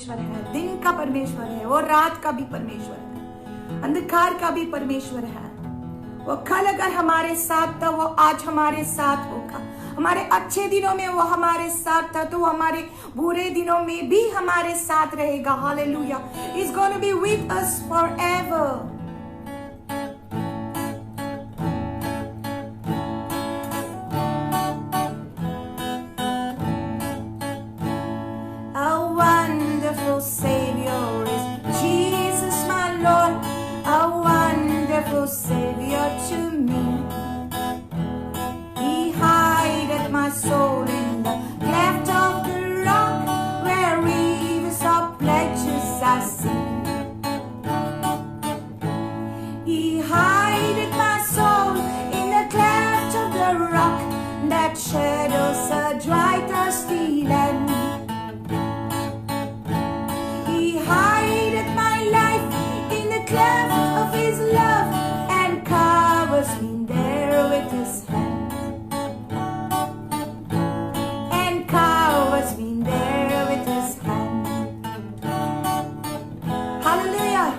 परमेश्वर है, दिन का परमेश्वर है, वो रात का भी परमेश्वर है, अंधकार का भी परमेश्वर है। वो कल अगर हमारे साथ था, वो आज हमारे साथ होगा। हमारे अच्छे दिनों में वो हमारे साथ था, तो वो हमारे बुरे दिनों में भी हमारे साथ रहेगा। Hallelujah. He's going to be with us forever. A wonderful Savior is Jesus, my Lord. A wonderful Savior to me. He hideth my soul in the cleft of the rock, where rivers of pleasures I see. He hideth my soul in the cleft of the rock, that shadows a dry thirsty land. He hideth my life in the cleft of his love, and covers me there with his hand. And covers me there with his hand. Hallelujah.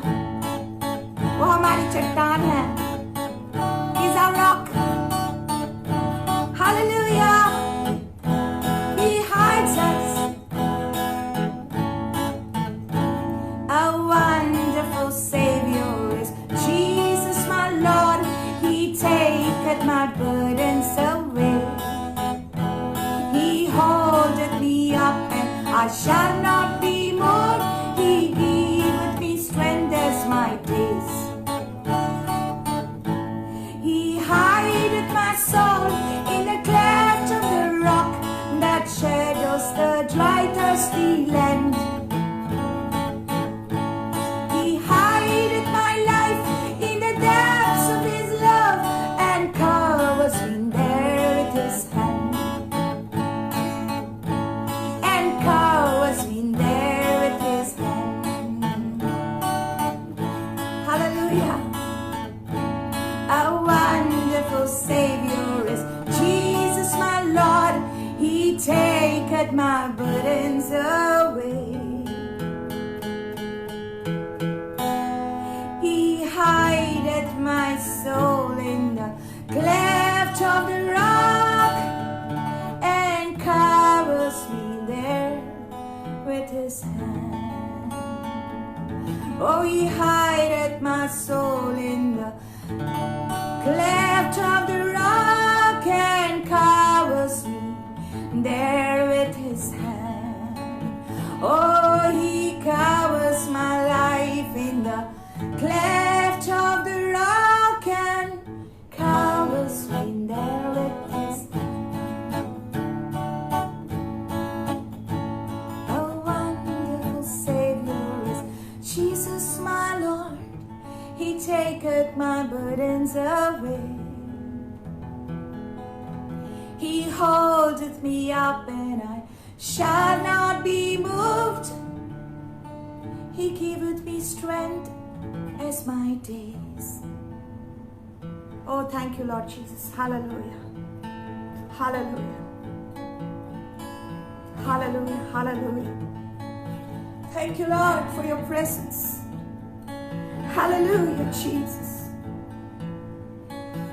वो हमारी चट्टान है. He's our rock. Hallelujah. He hides us. A wonderful Savior is Jesus, my Lord. He taketh my burdens away. He holdeth me up, and I shall not be moved. He giveth me strength as my days. He hideth my soul in the cleft of the rock, that shadows the dry thirsty land. He hideth my life in the depths of his love, and covers me there with his hand. And covers me there with his hand. Hallelujah. A wonderful Savior is Jesus, my Lord. He taketh my burdens away. He hideth my soul in the cleft of the rock, and covers me there with his hand. Oh, he hideth my soul in the cleft of the rock, and covers me there with his hand. Oh, he covers my life in the cleft of the rock, and covers me there with his hand. A wonderful Savior is Jesus, my Lord. He taketh my burdens away. He holdeth me up, and I shall not be moved. He giveth me strength as my days. Oh, thank you, Lord Jesus. Hallelujah. Hallelujah. Hallelujah. Hallelujah. Thank you, Lord, for your presence. Hallelujah, Jesus.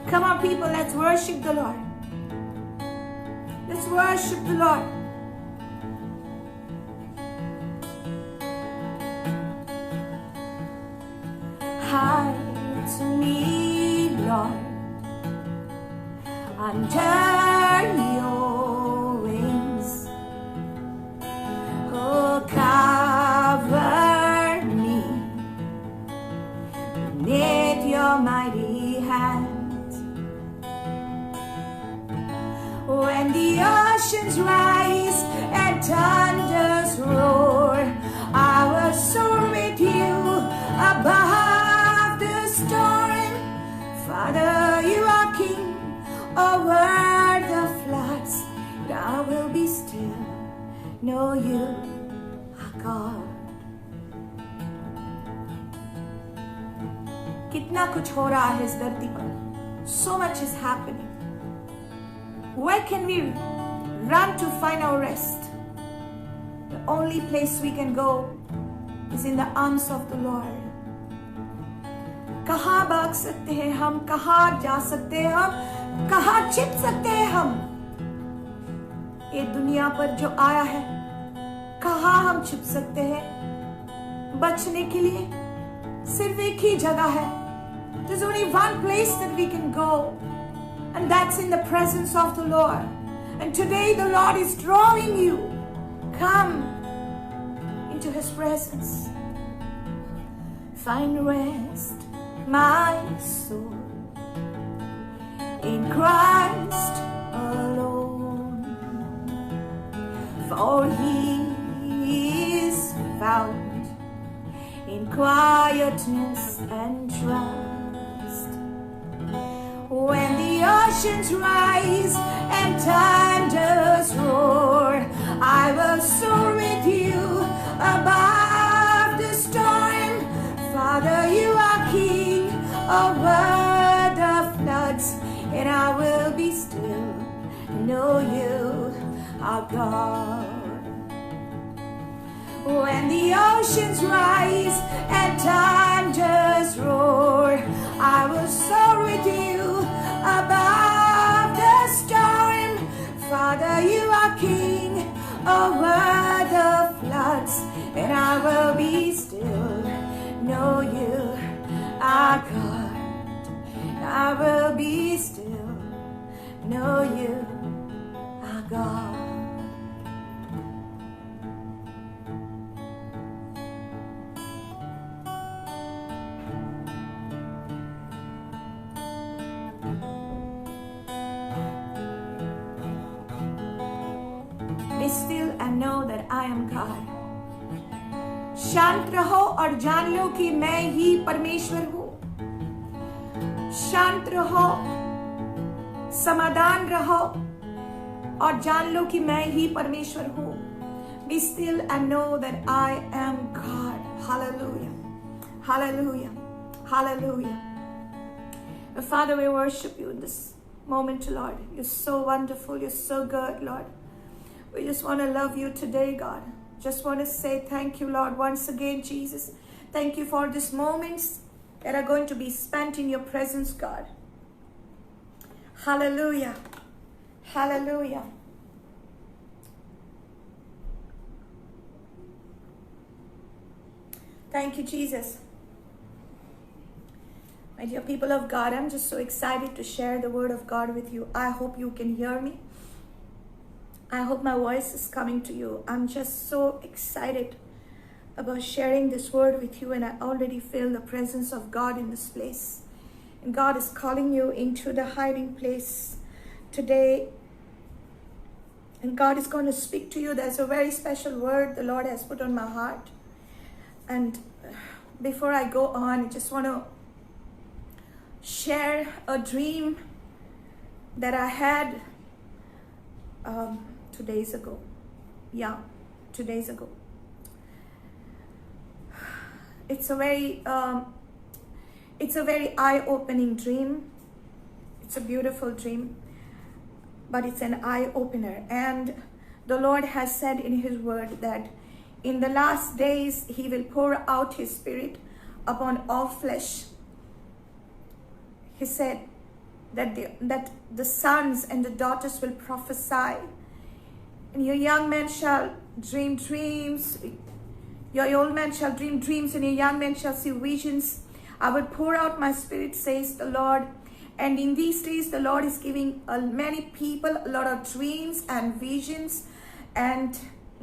Come on, people, let's worship the Lord. Let's worship the Lord. Hide to me, Lord, under your wings. Oh, cover me beneath your mighty hand. When the oceans rise and thunders roar, I will soar with you above the storm. Father, you are King over the floods, and I will be still, know you are God. कितना कुछ हो रहा है इस धरती पर. So much is happening. Where can we run to find our rest? The only place we can go is in the arms of the Lord. कहाँ भाग सकते हैं हम, कहाँ जा सकते हैं हम, कहाँ छिप सकते हैं हम? ये दुनिया पर जो आया है, कहाँ हम छिप सकते हैं? बचने के लिए सिर्फ एक ही जगह है. There's only one place that we can go, and that's in the presence of the Lord. And today the Lord is drawing you. Come into His presence. Find rest, my soul, in Christ alone. For He is found in quietness and trust. When the oceans rise and thunders roar, I will soar with you above the storm. Father, you are King over the floods, and I will be still and know you are God. When the oceans rise and thunders roar, I will soar with you above the storm. Father, you are King over the floods, and I will be still, know you are God. I will be still, know you are God. Be still and know that I am God. शांत रहो और जान लो कि मैं ही परमेश्वर हूँ. शांत रहो, समाधान रहो और जान लो कि मैं ही परमेश्वर हूँ. Be still and know that I am God. Hallelujah. Hallelujah. Hallelujah. Father, we worship you in this moment, Lord. You're so wonderful. You're so good, Lord. We just want to love you today, God. Just want to say thank you, Lord, once again, Jesus. Thank you for these moments that are going to be spent in your presence, God. Hallelujah. Hallelujah. Thank you, Jesus. My dear people of God, I'm just so excited to share the word of God with you. I hope you can hear me. I hope my voice is coming to you. I'm just so excited about sharing this word with you, and I already feel the presence of God in this place. And God is calling you into the hiding place today. And God is going to speak to you. There's a very special word the Lord has put on my heart. And before I go on, I just want to share a dream that I had 2 days ago. Yeah, 2 days ago. It's a very eye-opening dream. It's a beautiful dream, but it's an eye-opener. And the Lord has said in His word that in the last days He will pour out His Spirit upon all flesh. He said that the sons and the daughters will prophesy. And your young men shall dream dreams. Your old men shall dream dreams, and your young men shall see visions. I will pour out my Spirit, says the Lord. And in these days, the Lord is giving many people a lot of dreams and visions. And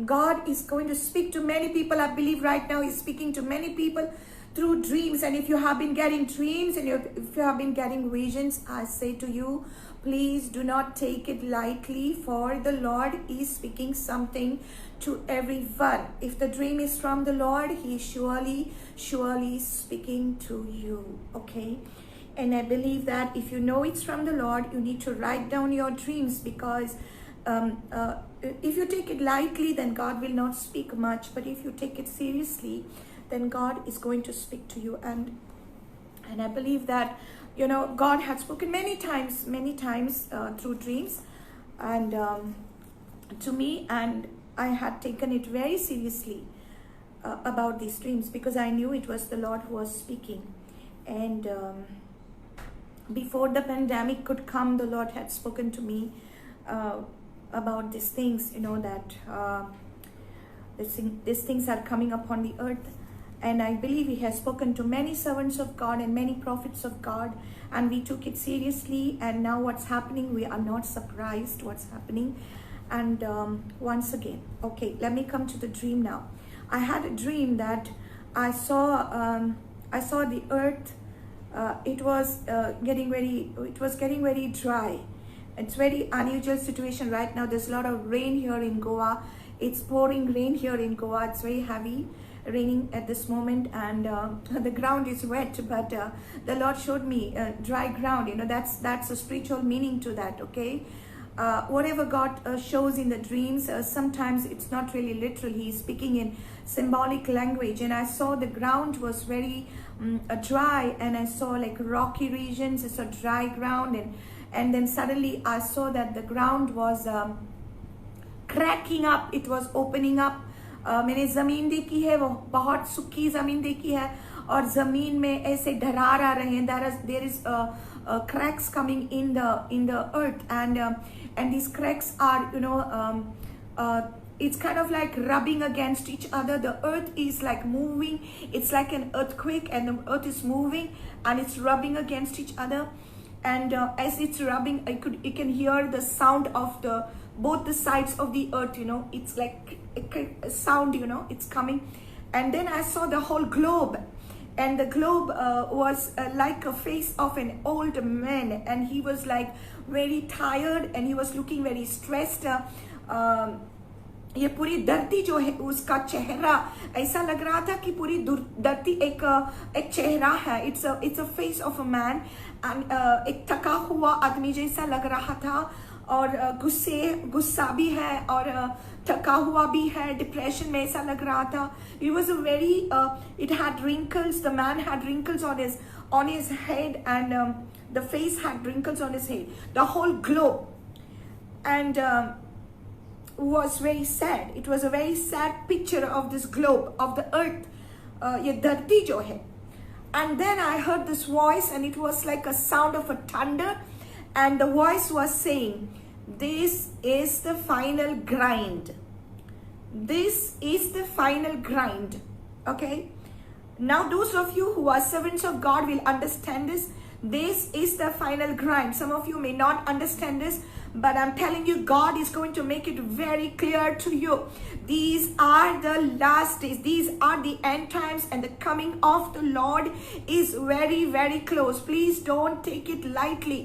God is going to speak to many people. I believe right now He's speaking to many people through dreams. And if you have been getting dreams and if you have been getting visions, I say to you, please do not take it lightly, for the Lord is speaking something to everyone. If the dream is from the Lord, He is surely speaking to you, okay? And I believe that if you know it's from the Lord, you need to write down your dreams, because if you take it lightly, then God will not speak much. But if you take it seriously, then God is going to speak to you. And I believe that, you know, God has spoken many times through dreams and to me. And I had taken it very seriously about these dreams, because I knew it was the Lord who was speaking. And before the pandemic could come, the Lord had spoken to me about these things, that these things are coming upon the earth. And I believe He has spoken to many servants of God and many prophets of God, and we took it seriously. And now what's happening, we are not surprised what's happening. And once again, okay, let me come to the dream now. I had a dream that I saw the earth. It was getting very dry. It's very unusual situation right now. There's a lot of rain here in Goa. It's pouring rain here in Goa. It's very heavy raining at this moment, and the ground is wet, but the Lord showed me dry ground. That's a spiritual meaning to that. Okay, whatever God shows in the dreams, sometimes it's not really literal. He's speaking in symbolic language. And I saw the ground was very dry, and I saw like rocky regions. It's a dry ground, and then suddenly I saw that the ground was cracking up. It was opening up. मैंने ज़मीन देखी है, वो बहुत सूखी ज़मीन देखी है, और ज़मीन में ऐसे ढरार आ रहे हैं. There is cracks coming in the earth, and these cracks are, it's kind of like rubbing against each other. The earth is like moving. It's like an earthquake, and the earth is moving, and it's rubbing against each other. And as it's rubbing, you can hear the sound of both the sides of the earth. It's like a sound, it's coming. And then I saw the whole globe, and the globe was like a face of an old man, and he was like very tired, and he was looking very stressed. ये पूरी धरती जो है, उसका चेहरा ऐसा लग रहा था कि पूरी धरती एक चेहरा है. It's a face of a man, and एक थका हुआ आदमी जैसा लग रहा था, और गुस्सा भी है, और थका हुआ भी है, डिप्रेशन में ऐसा लग रहा था. It was a very it had wrinkles. The man had wrinkles on his head, and the face had wrinkles on his head. The whole globe, and was very sad. It was a very sad picture of this globe, of the earth, ये धरती जो है. And then I heard this voice, and it was like a sound of a thunder, and the voice was saying, "This is the final grind. This is the final grind." Okay, now those of you who are servants of God will understand this. This is the final grind. Some of you may not understand this, but I'm telling you, God is going to make it very clear to you. These are the last days. These are the end times, and the coming of the Lord is very, very close. Please don't take it lightly.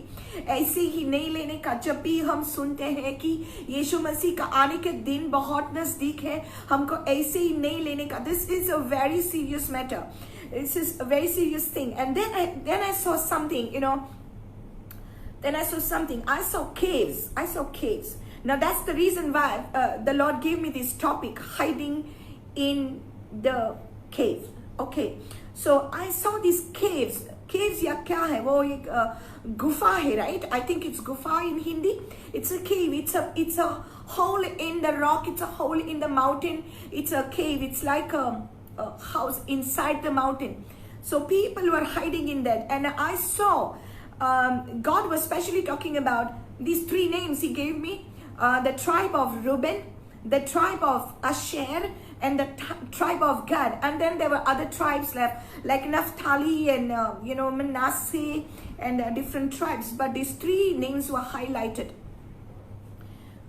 ऐसे ही नहीं लेने का. जब भी हम सुनते हैं कि यीशु मसीह का आने के दिन बहुत नजदीक है, हमको ऐसे ही नहीं लेने का. This is a very serious matter. This is a very serious thing. And then I saw something, Then I saw something. I saw caves. Now that's the reason why the Lord gave me this topic, hiding in the cave. Okay. So I saw these caves. Caves या क्या है? वो एक गुफा है, right? I think it's गुफा in Hindi. It's a cave. It's a hole in the rock. It's a hole in the mountain. It's a cave. It's like a house inside the mountain. So people were hiding in that, and I saw God was specially talking about these three names He gave me: the tribe of Reuben, the tribe of Asher, and the tribe of Gad. And then there were other tribes left, like Naphtali and Manasseh, and different tribes. But these three names were highlighted.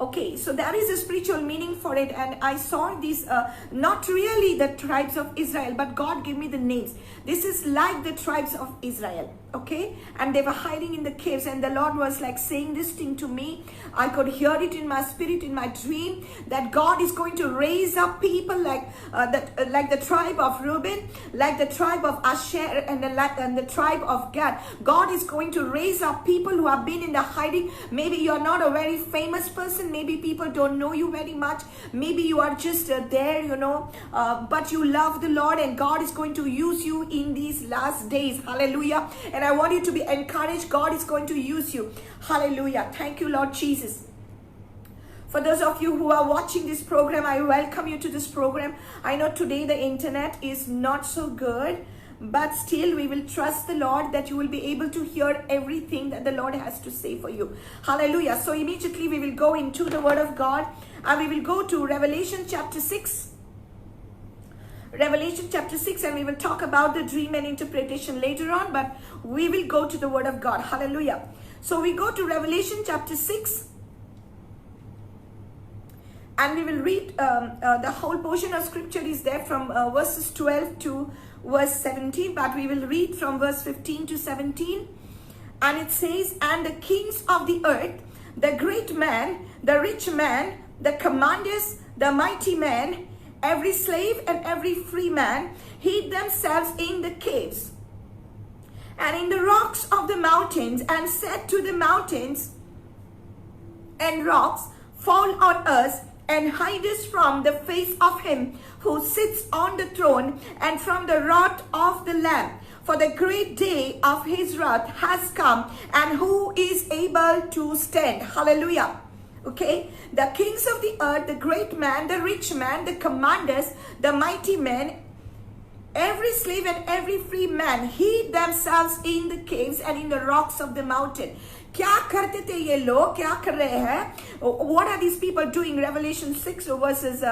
Okay, so there is a spiritual meaning for it, and I saw these, not really the tribes of Israel, but God gave me the names. This is like the tribes of Israel, okay? And they were hiding in the caves, and the Lord was like saying this thing to me. I could hear it in my spirit, in my dream, that God is going to raise up people like like the tribe of Reuben, like the tribe of Asher, and the tribe of Gad. God is going to raise up people who have been in the hiding. Maybe you're not a very famous person. Maybe people don't know you very much. Maybe you are just there, but you love the Lord, and God is going to use you in these last days. Hallelujah. And I want you to be encouraged. God is going to use you. Hallelujah. Thank you, Lord Jesus. For those of you who are watching this program, I welcome you to this program. I know today the internet is not so good, but still we will trust the Lord that you will be able to hear everything that the Lord has to say for you. Hallelujah. So immediately we will go into the Word of God, and we will go to Revelation chapter 6. Revelation chapter 6, and we will talk about the dream and interpretation later on, but we will go to the Word of God. Hallelujah. So we go to Revelation chapter 6, and we will read the whole portion of scripture is there from verses 12 to verse 17, but we will read from verse 15 to 17. And it says, and the kings of the earth, the great man, the rich man, the commanders, the mighty man, every slave and every free man, hid themselves in the caves and in the rocks of the mountains, and said to the mountains and rocks, fall on us and hide us from the face of him who sits on the throne and from the wrath of the Lamb. For the great day of his wrath has come, and who is able to stand? Hallelujah. Okay, the kings of the earth, the great man, the rich man, the commanders, the mighty men, every slave and every free man hid themselves in the caves and in the rocks of the mountain. क्या करते थे ये लोग? क्या कर रहे हैं? What are these people doing? Revelation 6 verses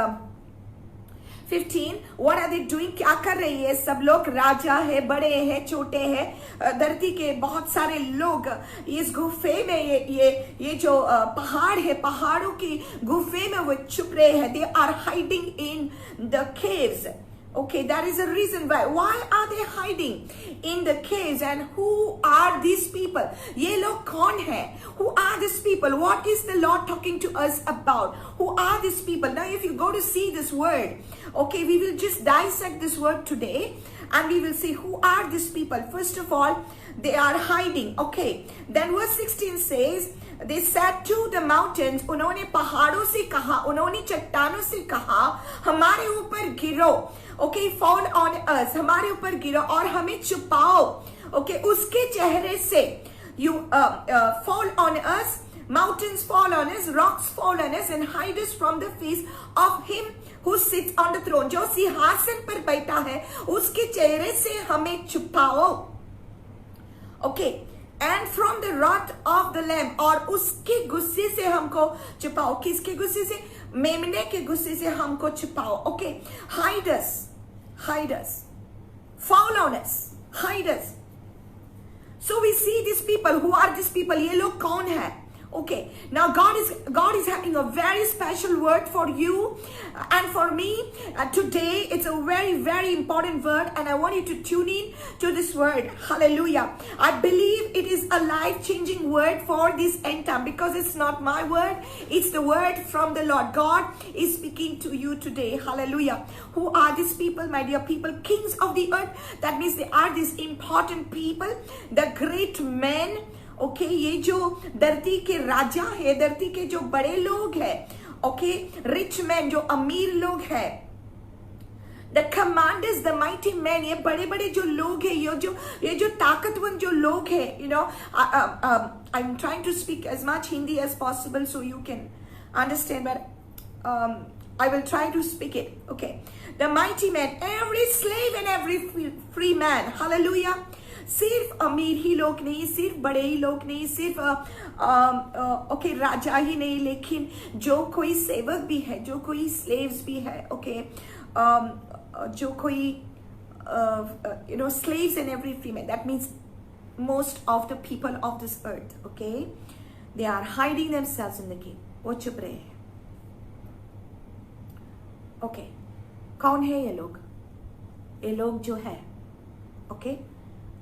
15. What are they doing? क्या कर रहे हैं सब लोग? राजा है, बड़े हैं, छोटे हैं, धरती के बहुत सारे लोग इस गुफे में ये जो पहाड़ है, पहाड़ों की गुफे में वो छुप रहे हैं. They are hiding in the caves. Okay, that is the reason why. Why are they hiding in the caves? And who are these people? ये लोग कौन हैं? Who are these people? What is the Lord talking to us about? Who are these people? Now, if you go to see this word, okay, we will just dissect this word today, and we will see who are these people. First of all, they are hiding. Okay, then verse 16 says, they said to the mountains, उन्होंने पहाड़ों से कहा, उन्होंने चट्टानों से कहा, हमारे ऊपर गिरो. Okay, fall on us, हमारे ऊपर गिरो और हमें छुपाओ. Okay, उसके चेहरे से, you fall on us, mountains fall on us, rocks fall on us, and hide us from the face of him who sits on the throne. जो सिंहासन पर बैठा है, उसके चेहरे से हमें छुपाओ. Okay, and from the wrath of the Lamb, और उसके गुस्से से हमको छुपाओ. किसके गुस्से से? मेमने के गुस्से से हमको छुपाओ. Okay, hide us, fall on us, hide us. So we see these people. Who are these people? ये लोग कौन है? Okay, now God is having a very special word for you and for me today. It's a very, very important word, and I want you to tune in to this word. Hallelujah. I believe it is a life-changing word for this end time, because it's not my word, it's the word from the Lord. God is speaking to you today. Hallelujah. Who are these people, my dear people? Kings of the earth. That means they are these important people, the great men. Okay, ये जो धरती के राजा है, धरती के जो बड़े लोग हैं. ओके, रिच मैन, जो अमीर लोग हैं. The commanders, the mighty man, ये बड़े बड़े जो लोग हैं, ये जो ताकतवर जो लोग हैं. You know, I am trying to speak as much Hindi as possible so you can understand, but I will try to speak it. Okay, the mighty man, every slave and every free man. Hallelujah. सिर्फ अमीर ही लोग नहीं, सिर्फ बड़े ही लोग नहीं, सिर्फ okay राजा ही नहीं, लेकिन जो कोई सेवक भी है, जो कोई स्लेव्स भी है. ओके, जो कोई you know, slaves and every female. That means most of the people of this earth. Okay, they are hiding themselves in the cave. वो छुप रहे हैं. ओके, कौन है ये लोग? ये लोग जो है, ओके,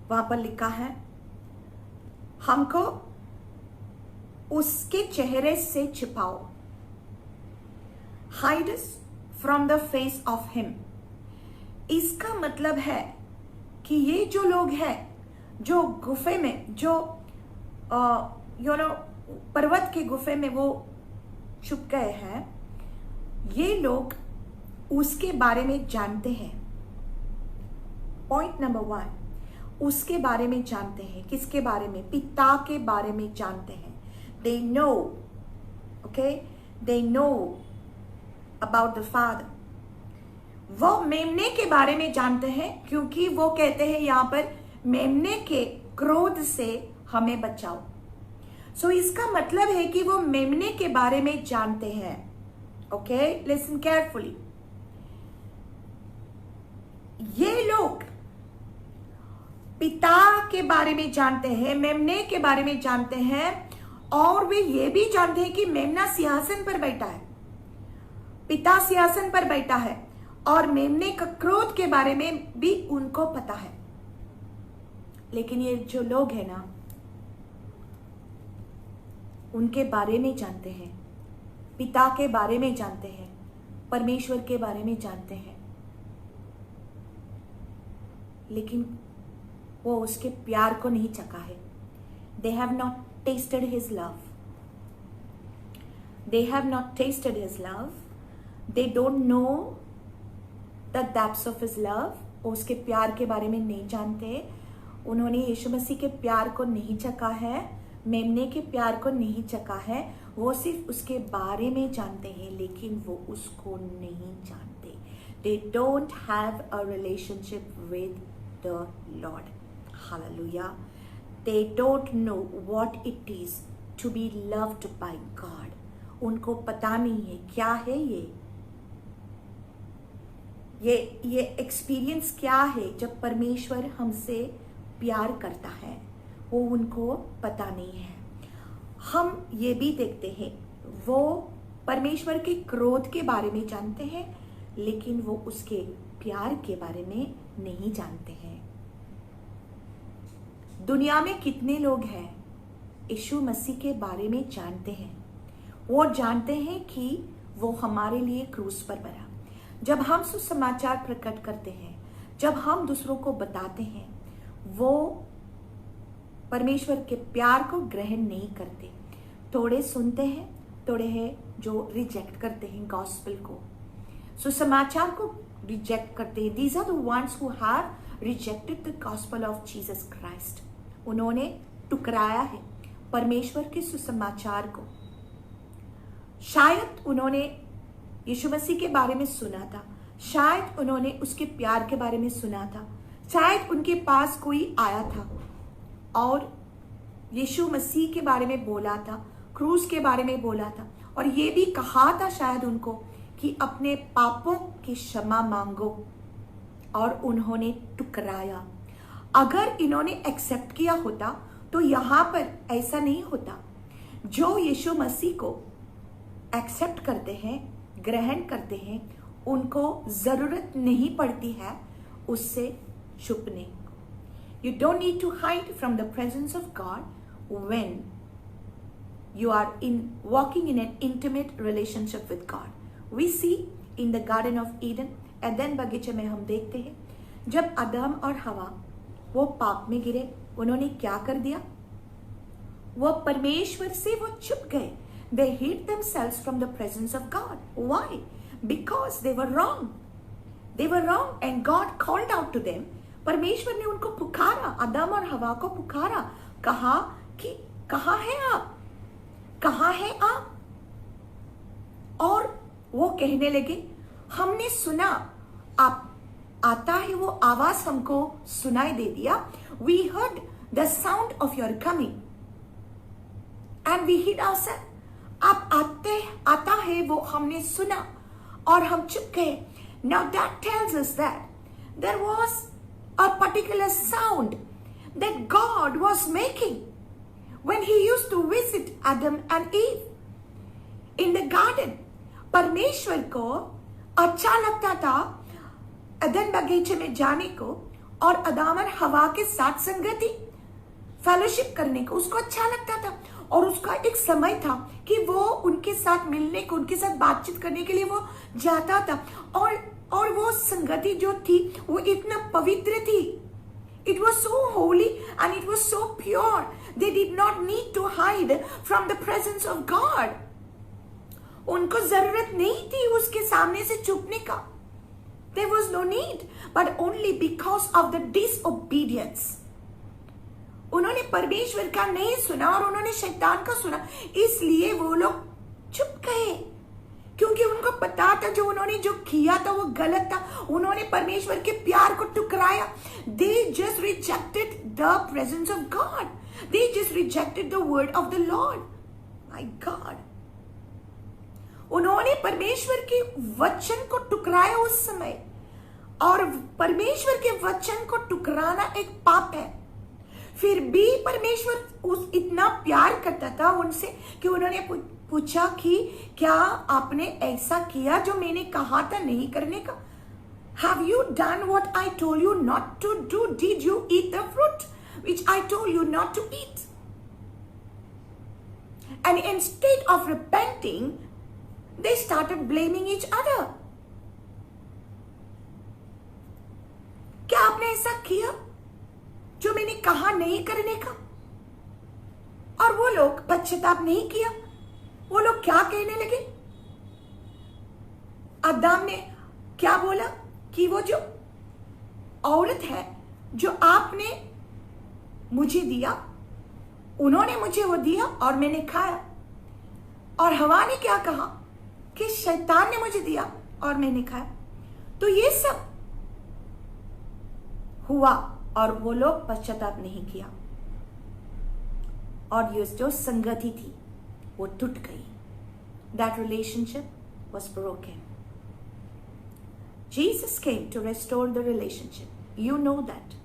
वहां पर लिखा है, हमको उसके चेहरे से छिपाओ. Hide us from the face of him. इसका मतलब है कि ये जो लोग हैं, जो गुफे में, जो यू नो पर्वत के गुफे में वो छुप गए हैं, ये लोग उसके बारे में जानते हैं. पॉइंट नंबर 1, उसके बारे में जानते हैं. किसके बारे में? पिता के बारे में जानते हैं. They know, okay, they know about the Father. वो मेमने के बारे में जानते हैं क्योंकि वो कहते हैं यहाँ पर मेमने के क्रोध से हमें बचाओ. सो इसका मतलब है कि वो मेमने के बारे में जानते हैं. Okay, listen carefully. ये लोग पिता के बारे में जानते हैं, मेमने के बारे में जानते हैं, और वे ये भी जानते हैं कि मेमना सिंहासन पर बैठा है, पिता सिंहासन पर बैठा है, और मेमने का क्रोध के बारे में भी उनको पता है. लेकिन ये जो लोग हैं ना, उनके बारे में जानते हैं, पिता के बारे में जानते हैं, परमेश्वर के बारे में जानते हैं, लेकिन वो उसके प्यार को नहीं चखा है. They have not tasted his love. They have not tasted his love. They don't know the depths of his love. वो उसके प्यार के बारे में नहीं जानते. उन्होंने यीशु मसीह के प्यार को नहीं चखा है, मेमने के प्यार को नहीं चखा है. वो सिर्फ उसके बारे में जानते हैं, लेकिन वो उसको नहीं जानते. They don't have a relationship with the Lord. Hallelujah. They don't know what it is to be loved by God. उनको पता नहीं है क्या है ये एक्सपीरियंस क्या है जब परमेश्वर हमसे प्यार करता है. वो उनको पता नहीं है. हम ये भी देखते हैं, वो परमेश्वर के क्रोध के बारे में जानते हैं, लेकिन वो उसके प्यार के बारे में नहीं जानते हैं. दुनिया में कितने लोग हैं यीशु मसीह के बारे में जानते हैं. वो जानते हैं कि वो हमारे लिए क्रूस पर मरा. जब हम सुसमाचार प्रकट करते हैं, जब हम दूसरों को बताते हैं, वो परमेश्वर के प्यार को ग्रहण नहीं करते. थोड़े सुनते हैं, थोड़े हैं जो रिजेक्ट करते हैं गॉस्पेल को, सुसमाचार को रिजेक्ट करते हैं. These are the ones who have rejected the gospel of Jesus Christ. उन्होंने टुकराया है परमेश्वर के सुसमाचार को. शायद उन्होंने यीशु मसीह के बारे में सुना था, शायद उन्होंने उसके प्यार के बारे में सुना था, शायद उनके पास कोई आया था और यीशु मसीह के बारे में बोला था, क्रूस के बारे में बोला था, और ये भी कहा था शायद उनको कि अपने पापों की क्षमा मांगो, और उन्होंने टुकराया. अगर इन्होंने एक्सेप्ट किया होता तो यहां पर ऐसा नहीं होता. जो यीशु मसीह को एक्सेप्ट करते हैं, ग्रहण करते हैं, उनको जरूरत नहीं पड़ती है उससे छुपने. You don't need to hide from the presence of God when you are walking in an intimate relationship with God. We see in the Garden of Eden, Edan बगीचे में हम देखते हैं जब आदम और हवा वो पाप में गिरे, उन्होंने क्या कर दिया? वो परमेश्वर से वो छुप गए. They hid themselves from the presence of God. Why? Because they were wrong. They were wrong and God called out to them. परमेश्वर ने उनको पुकारा, आदम और हवा को पुकारा, कहा कि कहाँ है आप, कहाँ है आप? और वो कहने लगे, हमने सुना आप आता है, वो आवाज हमको सुनाई दे दिया. We heard the sound of your coming and we hid ourselves. आप आता है वो हमने सुना और हम चुप गए. Now that tells us that there was a particular sound that God was making when he used to visit Adam and Eve in the garden. परमेश्वर को अच्छा लगता था अदन बगीचे में जाने को और आदम और हवा के साथ संगति, फेलोशिप करने को. उसको अच्छा लगता था और उसका एक समय था कि वो उनके साथ मिलने को, उनके साथ बातचीत करने के लिए वो जाता था. और वो संगति जो थी वो इतना पवित्र थी. It was so holy and it was so pure. They did not need to hide from the presence of God. उनको जरूरत नहीं थी उसके सामने से छुपने का. There was no need, but only because of the disobedience. उन्होंने परमेश्वर का नहीं सुना और उन्होंने शैतान का सुना, इसलिए वो लोग चुप गए, क्योंकि उनको पता था जो उन्होंने जो किया था वो गलत था। उन्होंने परमेश्वर के प्यार को टुकराया। They just rejected the presence of God. They just rejected the word of the Lord. My God. उन्होंने परमेश्वर के वचन को टुकराया उस समय, और परमेश्वर के वचन को टुकराना एक पाप है। फिर भी परमेश्वर उस इतना प्यार करता था उनसे कि उन्होंने पूछा कि क्या आपने ऐसा किया जो मैंने कहा था नहीं करने का? Have you done what I told you not to do? Did you eat the fruit which I told you not to eat? And instead of repenting, they started blaming each other. क्या आपने ऐसा किया जो मैंने कहा नहीं करने का? और वो लोग पश्चाताप नहीं किया। वो लोग क्या कहने लगे? आदम ने क्या बोला कि वो जो औरत है जो आपने मुझे दिया, उन्होंने मुझे वो दिया और मैंने खाया। और हवा ने क्या कहा कि शैतान ने मुझे दिया और मैंने खाया। तो ये सब हुआ और वो लोग पश्चाताप नहीं किया, और ये जो संगति थी वो टूट गई। That relationship was broken. Jesus came to restore the relationship. You know that.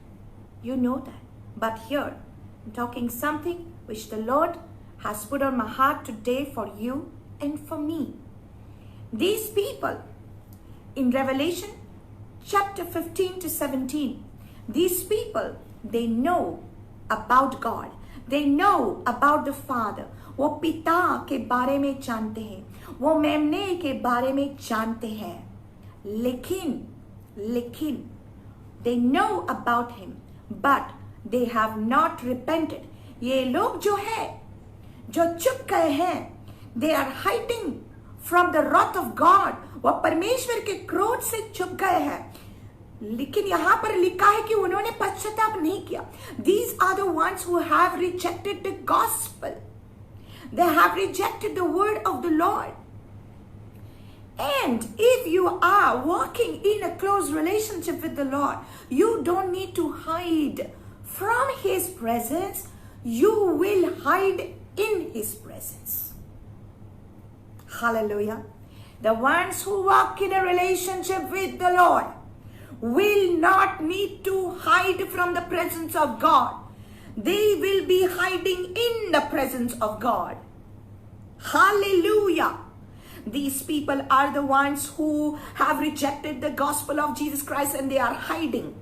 You know that. But here, I'm talking something which the Lord has put on my heart today for you and for me. These people in Revelation chapter 15 to 17, these people, they know about God. They know about the Father. वो पिता के बारे में जानते हैं, वो मेमने के बारे में जानते हैं, लेकिन they know about him, but they have not repented. ये लोग जो है, जो चुप गए हैं, they are hiding from the wrath of God. वो परमेश्वर के क्रोध से छुप गए हैं। लेकिन यहां पर लिखा है कि उन्होंने पश्चाताप नहीं किया। These are the ones who have rejected the gospel. They have rejected the word of the Lord. And if you are walking in a close relationship with the Lord, you don't need to hide from His presence. You will hide in His presence. Hallelujah. The ones who walk in a relationship with the Lord will not need to hide from the presence of God. They will be hiding in the presence of God. Hallelujah. These people are the ones who have rejected the gospel of Jesus Christ, and they are hiding.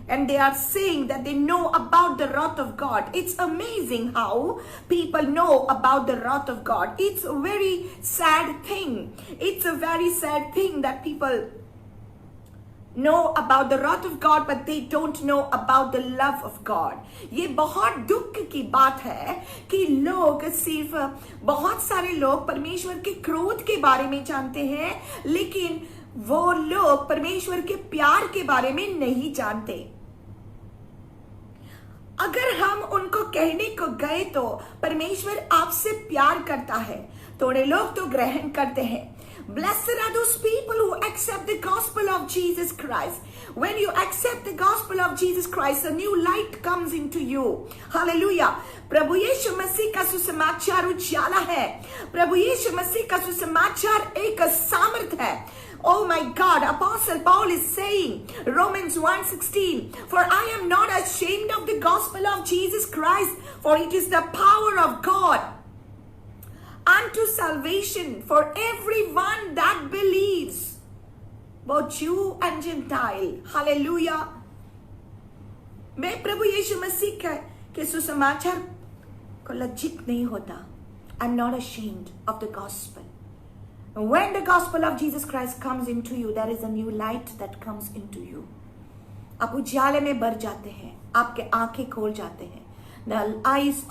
And they are saying that they know about the wrath of God. It's amazing how people know about the wrath of God. It's a very sad thing. It's a very sad thing that people know about the wrath of God, but they don't know about the love of God. ये बहुत दुख की बात है कि लोग सिर्फ बहुत सारे लोग परमेश्वर के क्रोध के बारे में जानते हैं, लेकिन वो लोग परमेश्वर के प्यार के बारे में नहीं जानते। अगर हम उनको कहने को गए तो परमेश्वर आपसे प्यार करता है, थोड़े लोग तो ग्रहण करते हैं। Blessed are those people who accept the gospel of Jesus Christ. When you accept the gospel of Jesus Christ, a new light comes into you. Hallelujah. प्रभु यीशु मसीह का सुसमाचार उजाला है। प्रभु यीशु मसीह का सुसमाचार एक सामर्थ है। Oh my God, Apostle Paul is saying, Romans 1:16, for I am not ashamed of the gospel of Jesus Christ, for it is the power of God unto salvation for everyone that believes, both Jew and Gentile. Hallelujah. मैं प्रभु यीशु मसीह के सुसमाचार को लज्जित नहीं होता. I'm not ashamed of the gospel. When the gospel of Jesus Christ comes into you, there is a new light that comes into you. आप उजाले में भर जाते हैं, आपके आंखें खोल जाते हैं. The eyes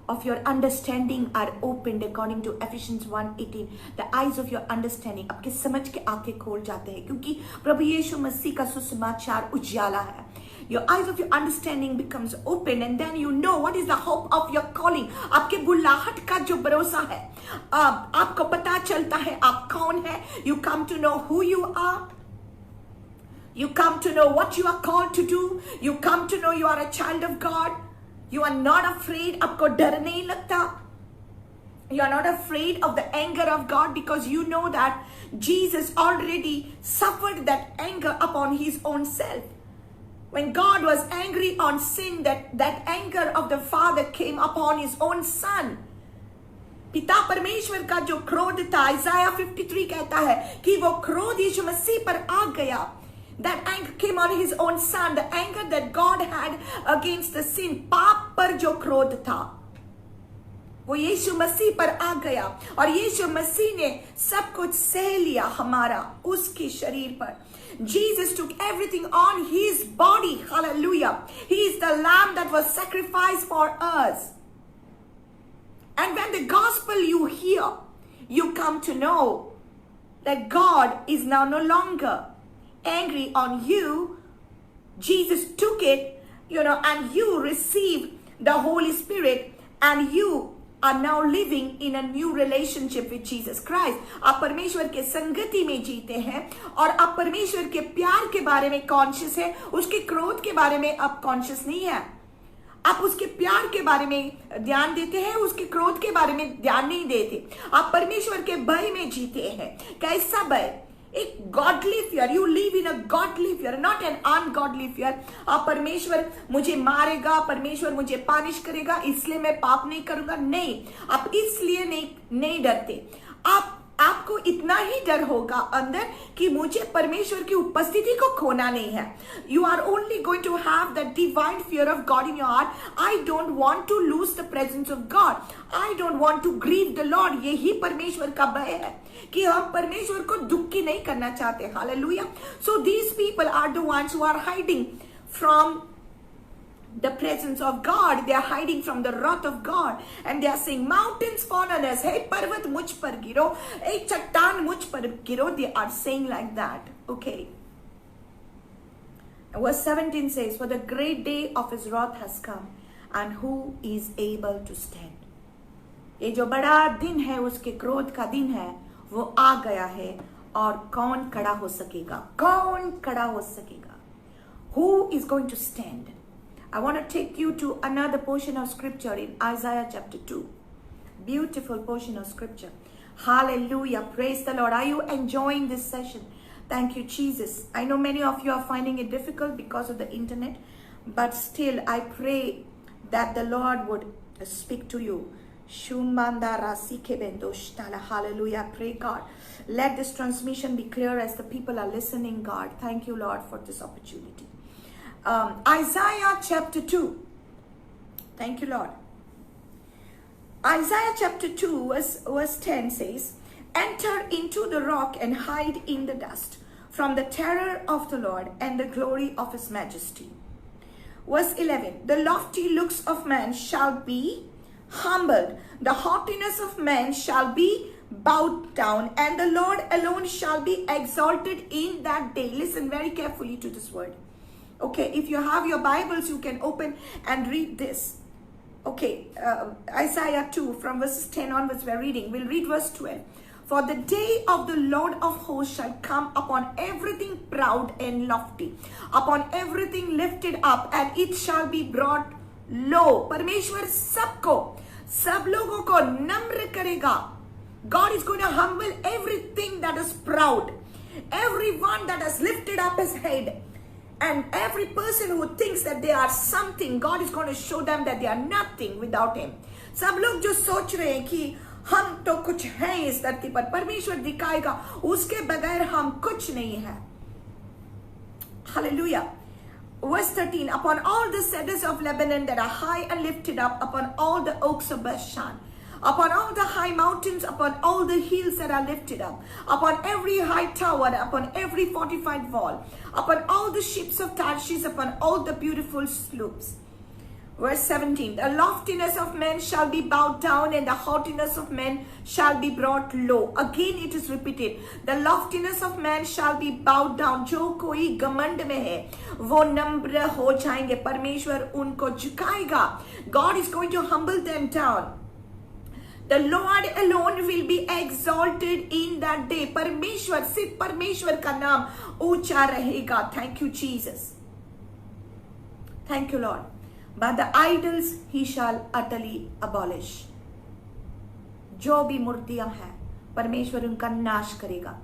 of your understanding are opened according to Ephesians 1:18. The eyes of your understanding, आपके समझ के आंखें खोल जाते हैं, क्योंकि प्रभु यीशु मसीह का सुसमाचार उजाला है. your eyes of your understanding becomes open, and then you know what is the hope of your calling. आपके बुलाहट का जो भरोसा है, आपको पता चलता है आप कौन है. You come to know who you are. You come to know what you are called to do. You come to know you are a child of God. You are not afraid. आपको डर नहीं लगता. You are not afraid of the anger of God, because you know that Jesus already suffered that anger upon his own self. When God was angry on sin, that anger of the Father came upon his own son. पिता परमेश्वर का जो क्रोध था, Isaiah 53 कहता है कि वो क्रोध यीशु मसीह पर आ गया. That anger came on his own son. The anger that God had against the sin, पाप पर जो क्रोध था, वो यीशु मसीह पर आ गया. और यीशु मसीह ने सब कुछ सह लिया हमारा उसके शरीर पर. Jesus took everything on his body. Hallelujah. He is the lamb that was sacrificed for us. And when the gospel you hear, you come to know that God is now no longer angry on you. Jesus took it, and you receive the Holy Spirit, and you are now living in a new relationship with Jesus Christ. आप परमेश्वर के संगति में जीते हैं, और आप परमेश्वर के प्यार के बारे में कॉन्शियस है. उसके क्रोध के बारे में आप कॉन्शियस नहीं है. आप उसके प्यार के बारे में ध्यान देते हैं, उसके क्रोध के बारे में ध्यान नहीं देते. आप परमेश्वर के भय में जीते हैं. कैसा भय? एक godly fear. You live in a godly fear, not an ungodly fear. आप परमेश्वर मुझे मारेगा, परमेश्वर मुझे पानिश करेगा, इसलिए मैं पाप नहीं करूंगा. नहीं, आप इसलिए नहीं डरते. आपको इतना ही डर होगा अंदर कि मुझे परमेश्वर की उपस्थिति को खोना नहीं है. You are only going to have the divine fear of God in your heart. I don't want to lose the presence of God. I don't want to grieve the Lord. यही परमेश्वर का भय है कि हम परमेश्वर को दुखी नहीं करना चाहते. Hallelujah. So these people are the ones who are hiding from the presence of God. They are hiding from the wrath of God, and they are saying, mountains fall on us. Hey पर्वत मुझ पर गिरो, hey चट्टान मुझ पर गिरो. They are saying like that. Okay. Verse 17 says, for the great day of his wrath has come, and who is able to stand? ये जो बड़ा दिन है, उसके क्रोध का दिन है, वो आ गया है, और कौन खड़ा हो सकेगा? कौन खड़ा हो सकेगा? Who is going to stand? I want to take you to another portion of scripture in Isaiah chapter 2. Beautiful portion of scripture. Hallelujah. Praise the Lord. Are you enjoying this session? Thank you, Jesus. I know many of you are finding it difficult because of the internet, but still I pray that the Lord would speak to you. Hallelujah. Pray, God. Let this transmission be clear as the people are listening, God. Thank you, Lord, for this opportunity. Isaiah chapter 2. Thank you, Lord. Isaiah chapter 2 verse 10 says, enter into the rock and hide in the dust from the terror of the Lord and the glory of his majesty. Verse 11, the lofty looks of man shall be humbled, the haughtiness of man shall be bowed down, and the Lord alone shall be exalted in that day. Listen very carefully to this word. Okay, if you have your Bibles, you can open and read this. Okay, Isaiah 2 from verses 10 onwards we're reading. We'll read verse 12. For the day of the Lord of hosts shall come upon everything proud and lofty, upon everything lifted up, and it shall be brought low. परमेश्वर सबको, सब लोगों को नम्र करेगा. God is going to humble everything that is proud, everyone that has lifted up his head. And every person who thinks that they are something, God is going to show them that they are nothing without him. सब लोग जो सोच रहे हैं कि हम तो कुछ हैं इस धरती पर, परमेश्वर दिखाएगा उसके बगैर हम कुछ नहीं है. Hallelujah. Verse 13, upon all the cedars of Lebanon that are high and lifted up, upon all the oaks of Bashan, upon all the high mountains, upon all the hills that are lifted up, upon every high tower, upon every fortified wall, upon all the ships of Tarshish, upon all the beautiful sloops. Verse 17, the loftiness of men shall be bowed down and the haughtiness of men shall be brought low. Again it is repeated, the loftiness of man shall be bowed down. जो कोई घमंड में है वो नम्र हो जाएंगे, परमेश्वर उनको झुकाएगा. God is going to humble them down. The Lord alone will be exalted in that day. परमेश्वर, सिर्फ परमेश्वर का नाम ऊंचा रहेगा. Thank you Jesus. Thank you Lord. But the idols he shall utterly abolish. जो भी मूर्तियां हैं परमेश्वर उनका नाश करेगा.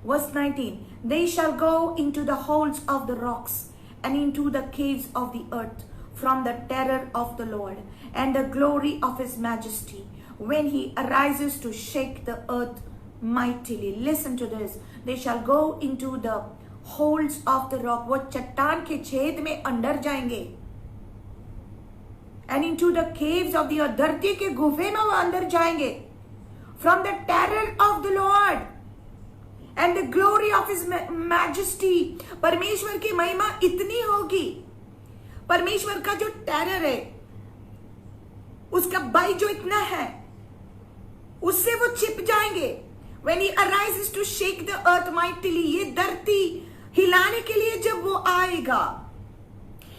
Verse 19, they shall go into the holes of the rocks and into the caves of the earth from the terror of the Lord and the glory of his majesty when he arises to shake the earth mightily. Listen to this. They shall go into the holes of the rock. वो चट्टान के छेद में अंदर जाएंगे. And into the caves of the earth. धरती के गुफे में वो अंदर जाएंगे. From the terror of the Lord and the glory of his majesty. परमेश्वर की महिमा इतनी होगी, परमेश्वर का जो टेरर है, उसका भय जो इतना है, उससे वो छिप जाएंगे. When he arises to shake the earth mightily, ये धरती हिलाने के लिए जब वो आएगा.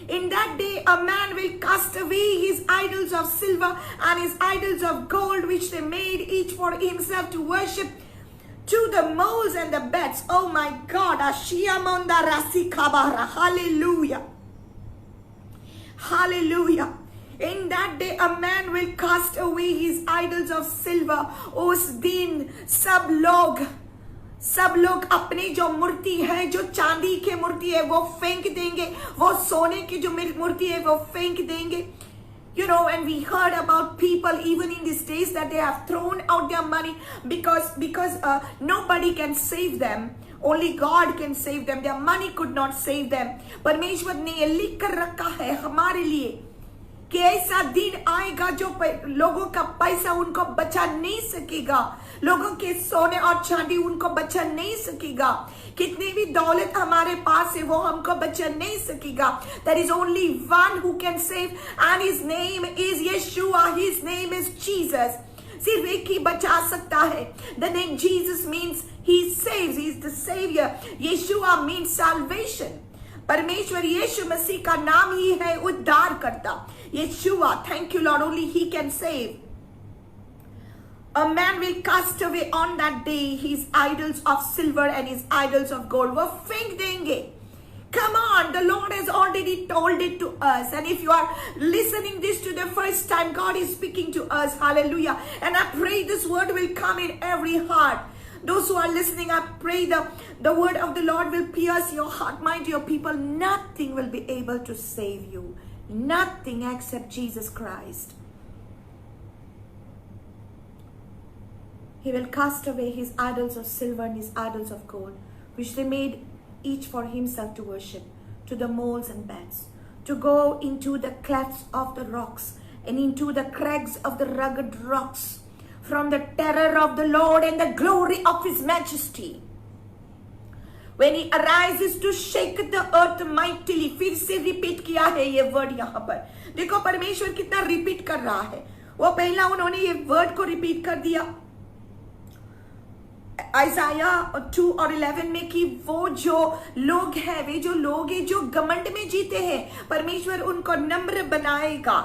In that day a man will cast away his idols of silver and his idols of gold which they made each for himself to worship, to the moles and the beds. Oh my God. Hallelujah. Hallelujah. In that day a man will cast away his idols of silver. उस दिन सब लोग अपनी जो मूर्ति है, जो चांदी की मूर्ति है, वो फेंक देंगे. वो सोने की जो मूर्ति है वो फेंक देंगे. You know, and we heard about people even in these days that they have thrown out their money because nobody can save them. Only God can save them. Their money could not save them. परमेश्वर ने ये लिख कर रखा है हमारे लिए कि ऐसा दिन आएगा जो लोगों का पैसा उनको बचा नहीं सकेगा, लोगों के सोने और चांदी उनको बचा नहीं सकेगा, कितनी भी दौलत हमारे पास है वो हमको बचा नहीं सकेगा. There is only one who can save and his name is Yeshua. His name is Jesus. सिर्फ एक ही बचा सकता है. The name Jesus means he saves. He is the savior. Yeshua means salvation. परमेश्वर यीशु मसीह का नाम ही है उद्धार करता. Yeshua, thank you Lord, only he can save. A man will cast away on that day his idols of silver and his idols of gold. वो फेंक देंगे. Come on, the Lord has already told it to us. And if you are listening this to the first time, God is speaking to us. Hallelujah. And I pray this word will come in every heart. Those who are listening, I pray the word of the Lord will pierce your heart. My dear people, nothing will be able to save you. Nothing except Jesus Christ. He will cast away his idols of silver and his idols of gold, which they made each for himself to worship, to the moles and beds, to go into the clefts of the rocks and into the crags of the rugged rocks, from the terror of the Lord and the glory of his majesty. When he arises to shake the earth mightily. फिर से repeat किया है ये word यहाँ पर. देखो परमेश्वर कितना रिपीट कर रहा है. वो पहला उन्होंने ये वर्ड को रिपीट कर दिया आइज़ाया 2 और 11 में कि वो जो लोग हैं, वे जो लोग हैं जो घमंड में जीते हैं, परमेश्वर उनको नम्र बनाएगा.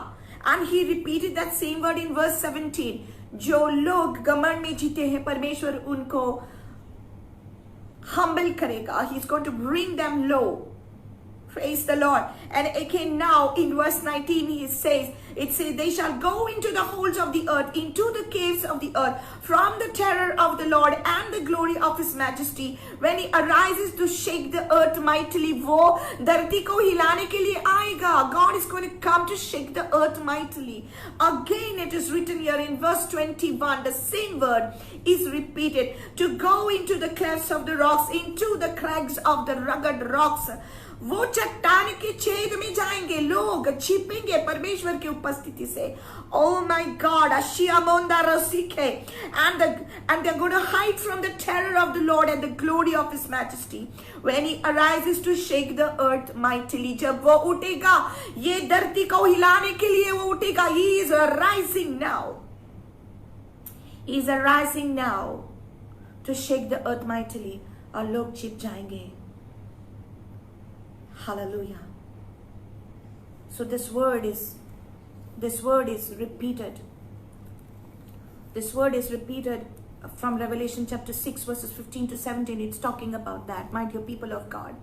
And he repeated that same word in verse 17. जो लोग घमंड में जीते हैं परमेश्वर उनको humble करेगा. He's going to bring them low. Praise the Lord. And again now in verse 19 it says they shall go into the holes of the earth, into the caves of the earth, from the terror of the Lord and the glory of his majesty, when he arises to shake the earth mightily. वो धरती को हिलाने के लिए आएगा. God is going to come to shake the earth mightily. Again it is written here in verse 21, the same word is repeated, to go into the clefts of the rocks, into the crags of the rugged rocks, वो चट्टान के छेद में जाएंगे, लोग छिपेंगे परमेश्वर की उपस्थिति से. Oh my God, Ashiamonda Rosike, and they're going to hide from the terror of the Lord and the glory of His majesty when He arises to shake the earth mightily. जब वो उठेगा, ये धरती को हिलाने के लिए वो उठेगा. He is arising now. He is arising now to shake the earth mightily. और लोग छिप जाएंगे. Hallelujah. So this word is repeated. This word is repeated from Revelation chapter 6 verses 15 to 17. It's talking about that, my dear people of God.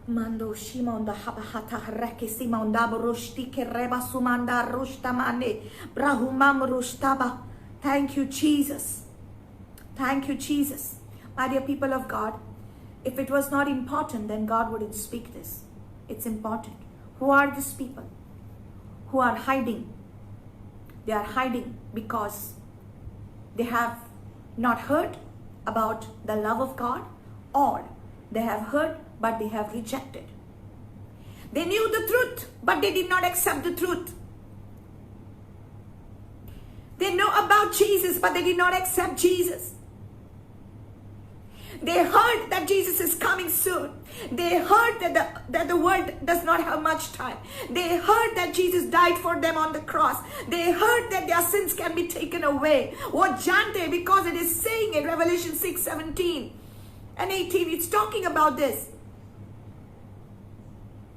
Mando shimonda habahata reke simonda broshti kereba sumanda rushtamane brahumam rushtaba. Thank you, Jesus. Thank you, Jesus. My dear people of God, if it was not important, then God wouldn't speak this. It's important. Who are these people who are hiding? They are hiding because they have not heard about the love of God, or they have heard but they have rejected. They knew the truth but they did not accept the truth. They know about Jesus but they did not accept Jesus. They heard that Jesus is coming soon. They heard that the world does not have much time. They heard that Jesus died for them on the cross. They heard that their sins can be taken away. What jante, because it is saying in Revelation 6:17 and 18, it's talking about this.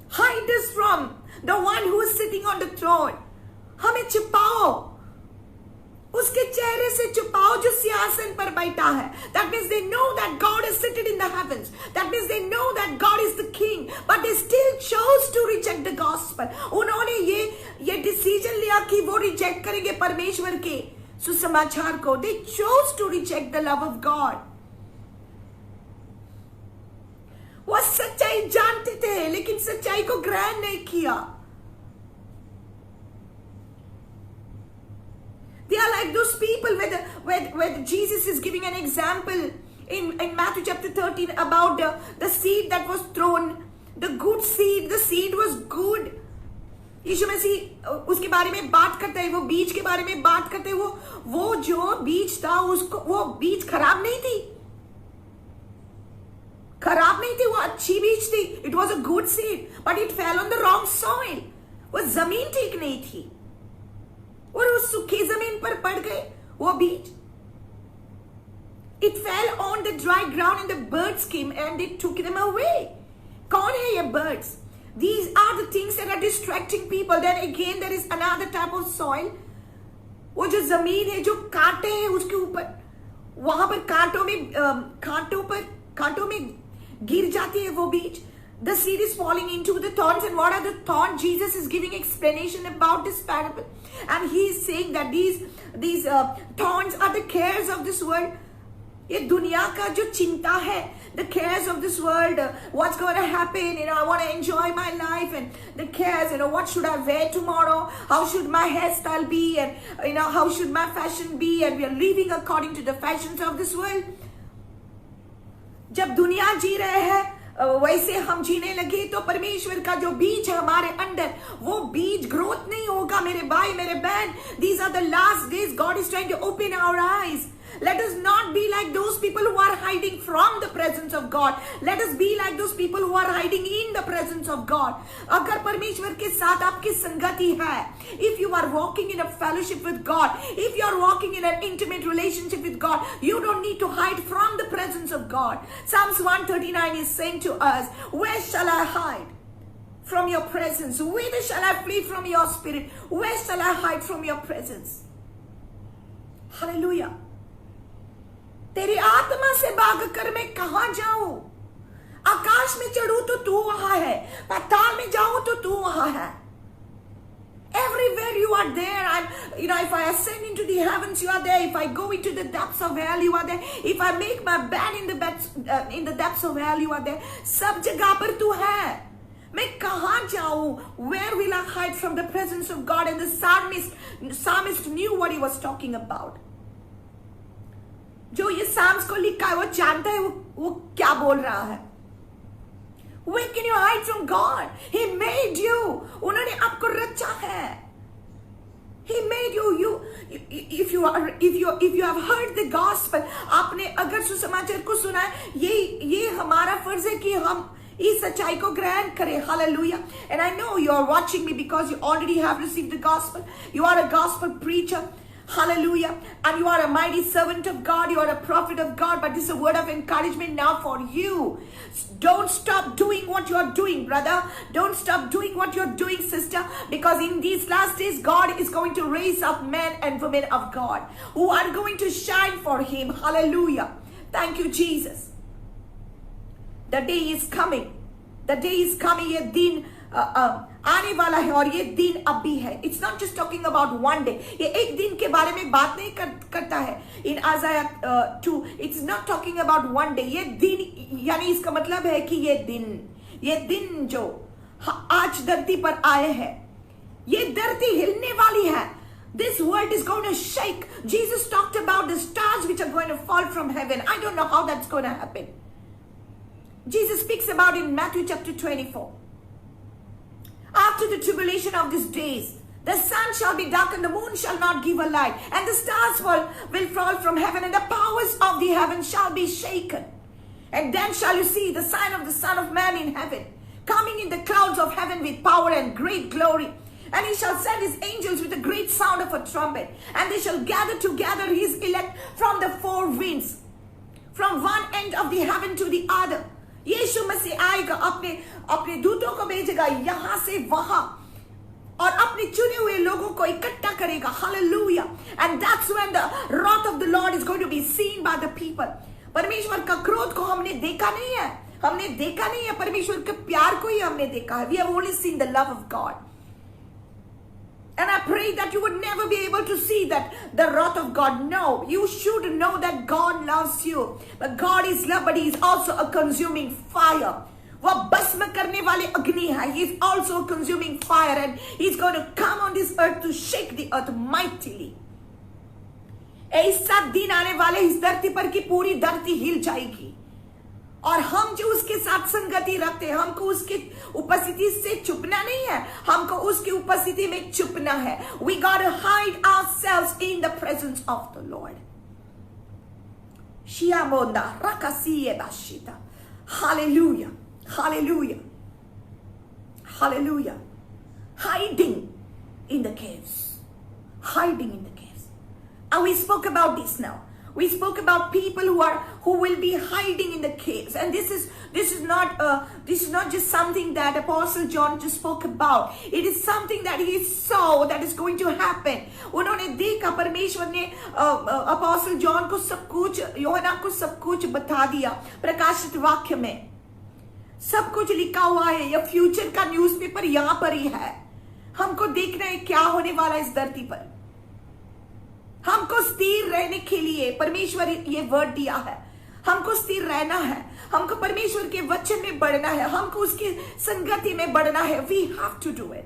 Hide us from the one who is sitting on the throne. हमें छिपाओ, उसके चेहरे से छुपाओ जो सिंहासन पर बैठा है. That means they know that God is seated in the heavens. That means they know that God is the king, but they still chose to reject the gospel. उन्होंने ये डिसीजन लिया कि वो रिजेक्ट करेंगे परमेश्वर के सुसमाचार को. They chose to reject the love of God. वो सच्चाई जानते थे लेकिन सच्चाई को ग्रहण नहीं किया. They are like those people where Jesus is giving an example in Matthew chapter 13 about the seed that was thrown, the good seed. The seed was good. यीशु मसीह उसके बारे में बात करते हैं, वो बीज के बारे में बात करते हैं. वो जो बीज था उसको, वो बीज खराब नहीं थी, वो अच्छी बीज थी. It was a good seed, but it fell on the wrong soil. वो जमीन ठीक नहीं थी और उस सूखी जमीन पर पड़ गए वो बीज. It fell on the dry ground and the birds came and they took them away. कौन है ये birds? These are the things that are distracting people. Then again there is another type of soil. वो जो जमीन है, जो कांटे हैं उसके ऊपर, वहां पर कांटों में गिर जाती है वो बीज. The seed is falling into the thorns. And what are the thorns? Jesus is giving explanation about this parable, and he is saying that these thorns are the cares of this world. ये दुनिया का जो चिंता है, the cares of this world, what's going to happen, I want to enjoy my life, and the cares, what should I wear tomorrow, how should my hairstyle be, and how should my fashion be, and we are living according to the fashions of this world. जब दुनिया जी रहे हैं वैसे हम जीने लगे तो परमेश्वर का जो बीज है हमारे अंदर, वो बीज ग्रोथ नहीं होगा. मेरे भाई, मेरे बहन, these are the last days. God is trying to open our eyes. Let us not be like those people who are hiding from the presence of God. Let us be like those people who are hiding in the presence of God. अगर परमेश्वर के साथ आपकी संगति है, if you are walking in a fellowship with God, if you are walking in an intimate relationship with God, you don't need to hide from the presence of God. Psalms 139 is saying to us, where shall I hide from your presence? Whither shall I flee from your spirit? Where shall I hide from your presence? Hallelujah. तेरी आत्मा से भागकर मैं कहां जाऊं? आकाश में चढ़ूं तो तू वहां है, पाताल में जाऊं तो तू वहां है. Everywhere you are there. And if I ascend into the heavens, you are there. If I go into the depths of hell, you are there. If I make my bed in the depths of hell, you are there. सब जगह पर तू है. मैं कहां जाऊं? Where will I hide from the presence of God? And the psalmist knew what he was talking about. जो ये साम्स को लिखा है वो जानता है वो क्या बोल रहा है. Where can you hide from God? He made you. उन्होंने आपको रचा है. He made you. If you have heard the gospel, आपने अगर सुसमाचार को सुना है, ये हमारा फर्ज है कि हम इस सच्चाई को ग्रहण करें. Hallelujah. And I know you are watching me because you already have received the gospel. You are a gospel preacher. Hallelujah. And you are a mighty servant of God. You are a prophet of God. But this is a word of encouragement now for you. Don't stop doing what you are doing, brother. Don't stop doing what you're doing, sister. Because in these last days, God is going to raise up men and women of God who are going to shine for Him. Hallelujah. Thank you, Jesus. The day is coming. The day is coming. ये दिन आने वाला है और ये दिन अब भी है. It's not just talking about one day. ये एक दिन के बारे में बात नहीं करता है. In Isaiah 2, it's not talking about one day. ये दिन यानी इसका मतलब है कि ये दिन जो आज धरती पर आए हैं, ये धरती हिलने वाली है. This world is going to shake. Jesus talked about the stars which are going to fall from heaven. I don't know how that's going to happen. Jesus speaks about it in Matthew chapter 24. After the tribulation of these days, the sun shall be dark and the moon shall not give a light, and the stars will fall from heaven, and the powers of the heaven shall be shaken. And then shall you see the sign of the Son of Man in heaven, coming in the clouds of heaven with power and great glory. And he shall send his angels with a great sound of a trumpet, and they shall gather together his elect from the four winds, from one end of the heaven to the other. यीशु मसीह आएगा, अपने दूतों को भेजेगा यहां से वहां और अपने चुने हुए लोगों को इकट्ठा करेगा. Hallelujah. And that's when the wrath of the Lord is going to be seen by the people. परमेश्वर का क्रोध को हमने देखा नहीं है, परमेश्वर के प्यार को ही हमने देखा है. We have only seen the love of God. And I pray that you would never be able to see that the wrath of God. No, you should know that God loves you. But God is love, but He is also a consuming fire. वह भस्म करने वाले अग्नि है. He is also a consuming fire, and He's going to come on this earth to shake the earth mightily. ऐसा दिन आने वाले इस धरती पर की पूरी धरती हिल जाएगी. और हम जो उसके साथ संगति रखते हैं, हमको उसकी उपस्थिति से छुपना नहीं है, हमको उसकी उपस्थिति में छुपना है. We gotta hide ourselves in the presence of the Lord. Shiamonda rakasiye bashita. Hallelujah. Hallelujah. Hallelujah. Hiding in the caves. Hiding in the caves. And we spoke about this now. We spoke about people who will be hiding in the caves, and this is not just something that Apostle John just spoke about. It is something that he saw that is going to happen. उन्होंने देखा, परमेश्वर ने Apostle John को सब कुछ, यूहन्ना को सब कुछ बता दिया. प्रकाशित वाक्य में सब कुछ लिखा हुआ है. यह फ्यूचर का न्यूज़पेपर यहाँ पर ही है. हमको देखना है क्या होने वाला इस धरती पर. हमको स्थिर रहने के लिए परमेश्वर ये वर्ड दिया है. हमको स्थिर रहना है, हमको परमेश्वर के वचन में बढ़ना है, हमको उसकी संगति में बढ़ना है. We have to do it.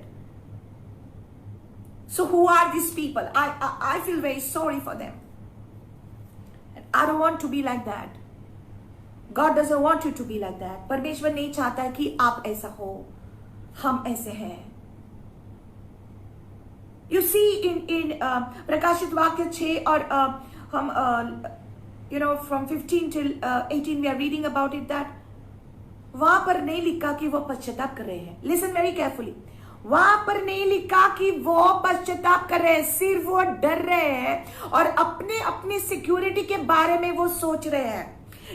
So who are these people? I feel very sorry for them. And I don't want to be like that. God doesn't want you to be like that. परमेश्वर नहीं चाहता है कि आप ऐसा हो. हम ऐसे हैं. You see in प्रकाशित वाक्य 6 और हम from 15 till 18 we are reading about it that वहां पर नहीं लिखा कि वो पश्चाताप कर रहे हैं. Listen very carefully. वहां पर नहीं लिखा कि वो पश्चाताप कर रहे हैं, सिर्फ वो डर रहे हैं और अपने सिक्योरिटी के बारे में वो सोच रहे हैं.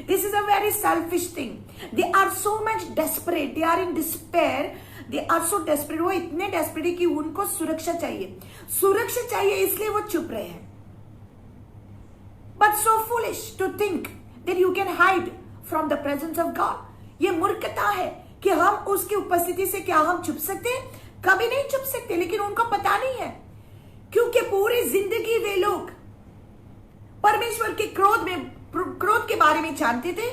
This is a very selfish thing. They are so much desperate. They are in despair. They are so desperate. वो इतने desperate है कि उनको सुरक्षा चाहिए, इसलिए वो चुप रहे हैं. But so foolish to think that you can hide from the presence of God. ये मूर्खता है कि हम उसकी उपस्थिति से क्या हम छुप सकते हैं? कभी नहीं छुप सकते. लेकिन उनको पता नहीं है, क्योंकि पूरी जिंदगी वे लोग परमेश्वर के क्रोध के बारे में जानते थे,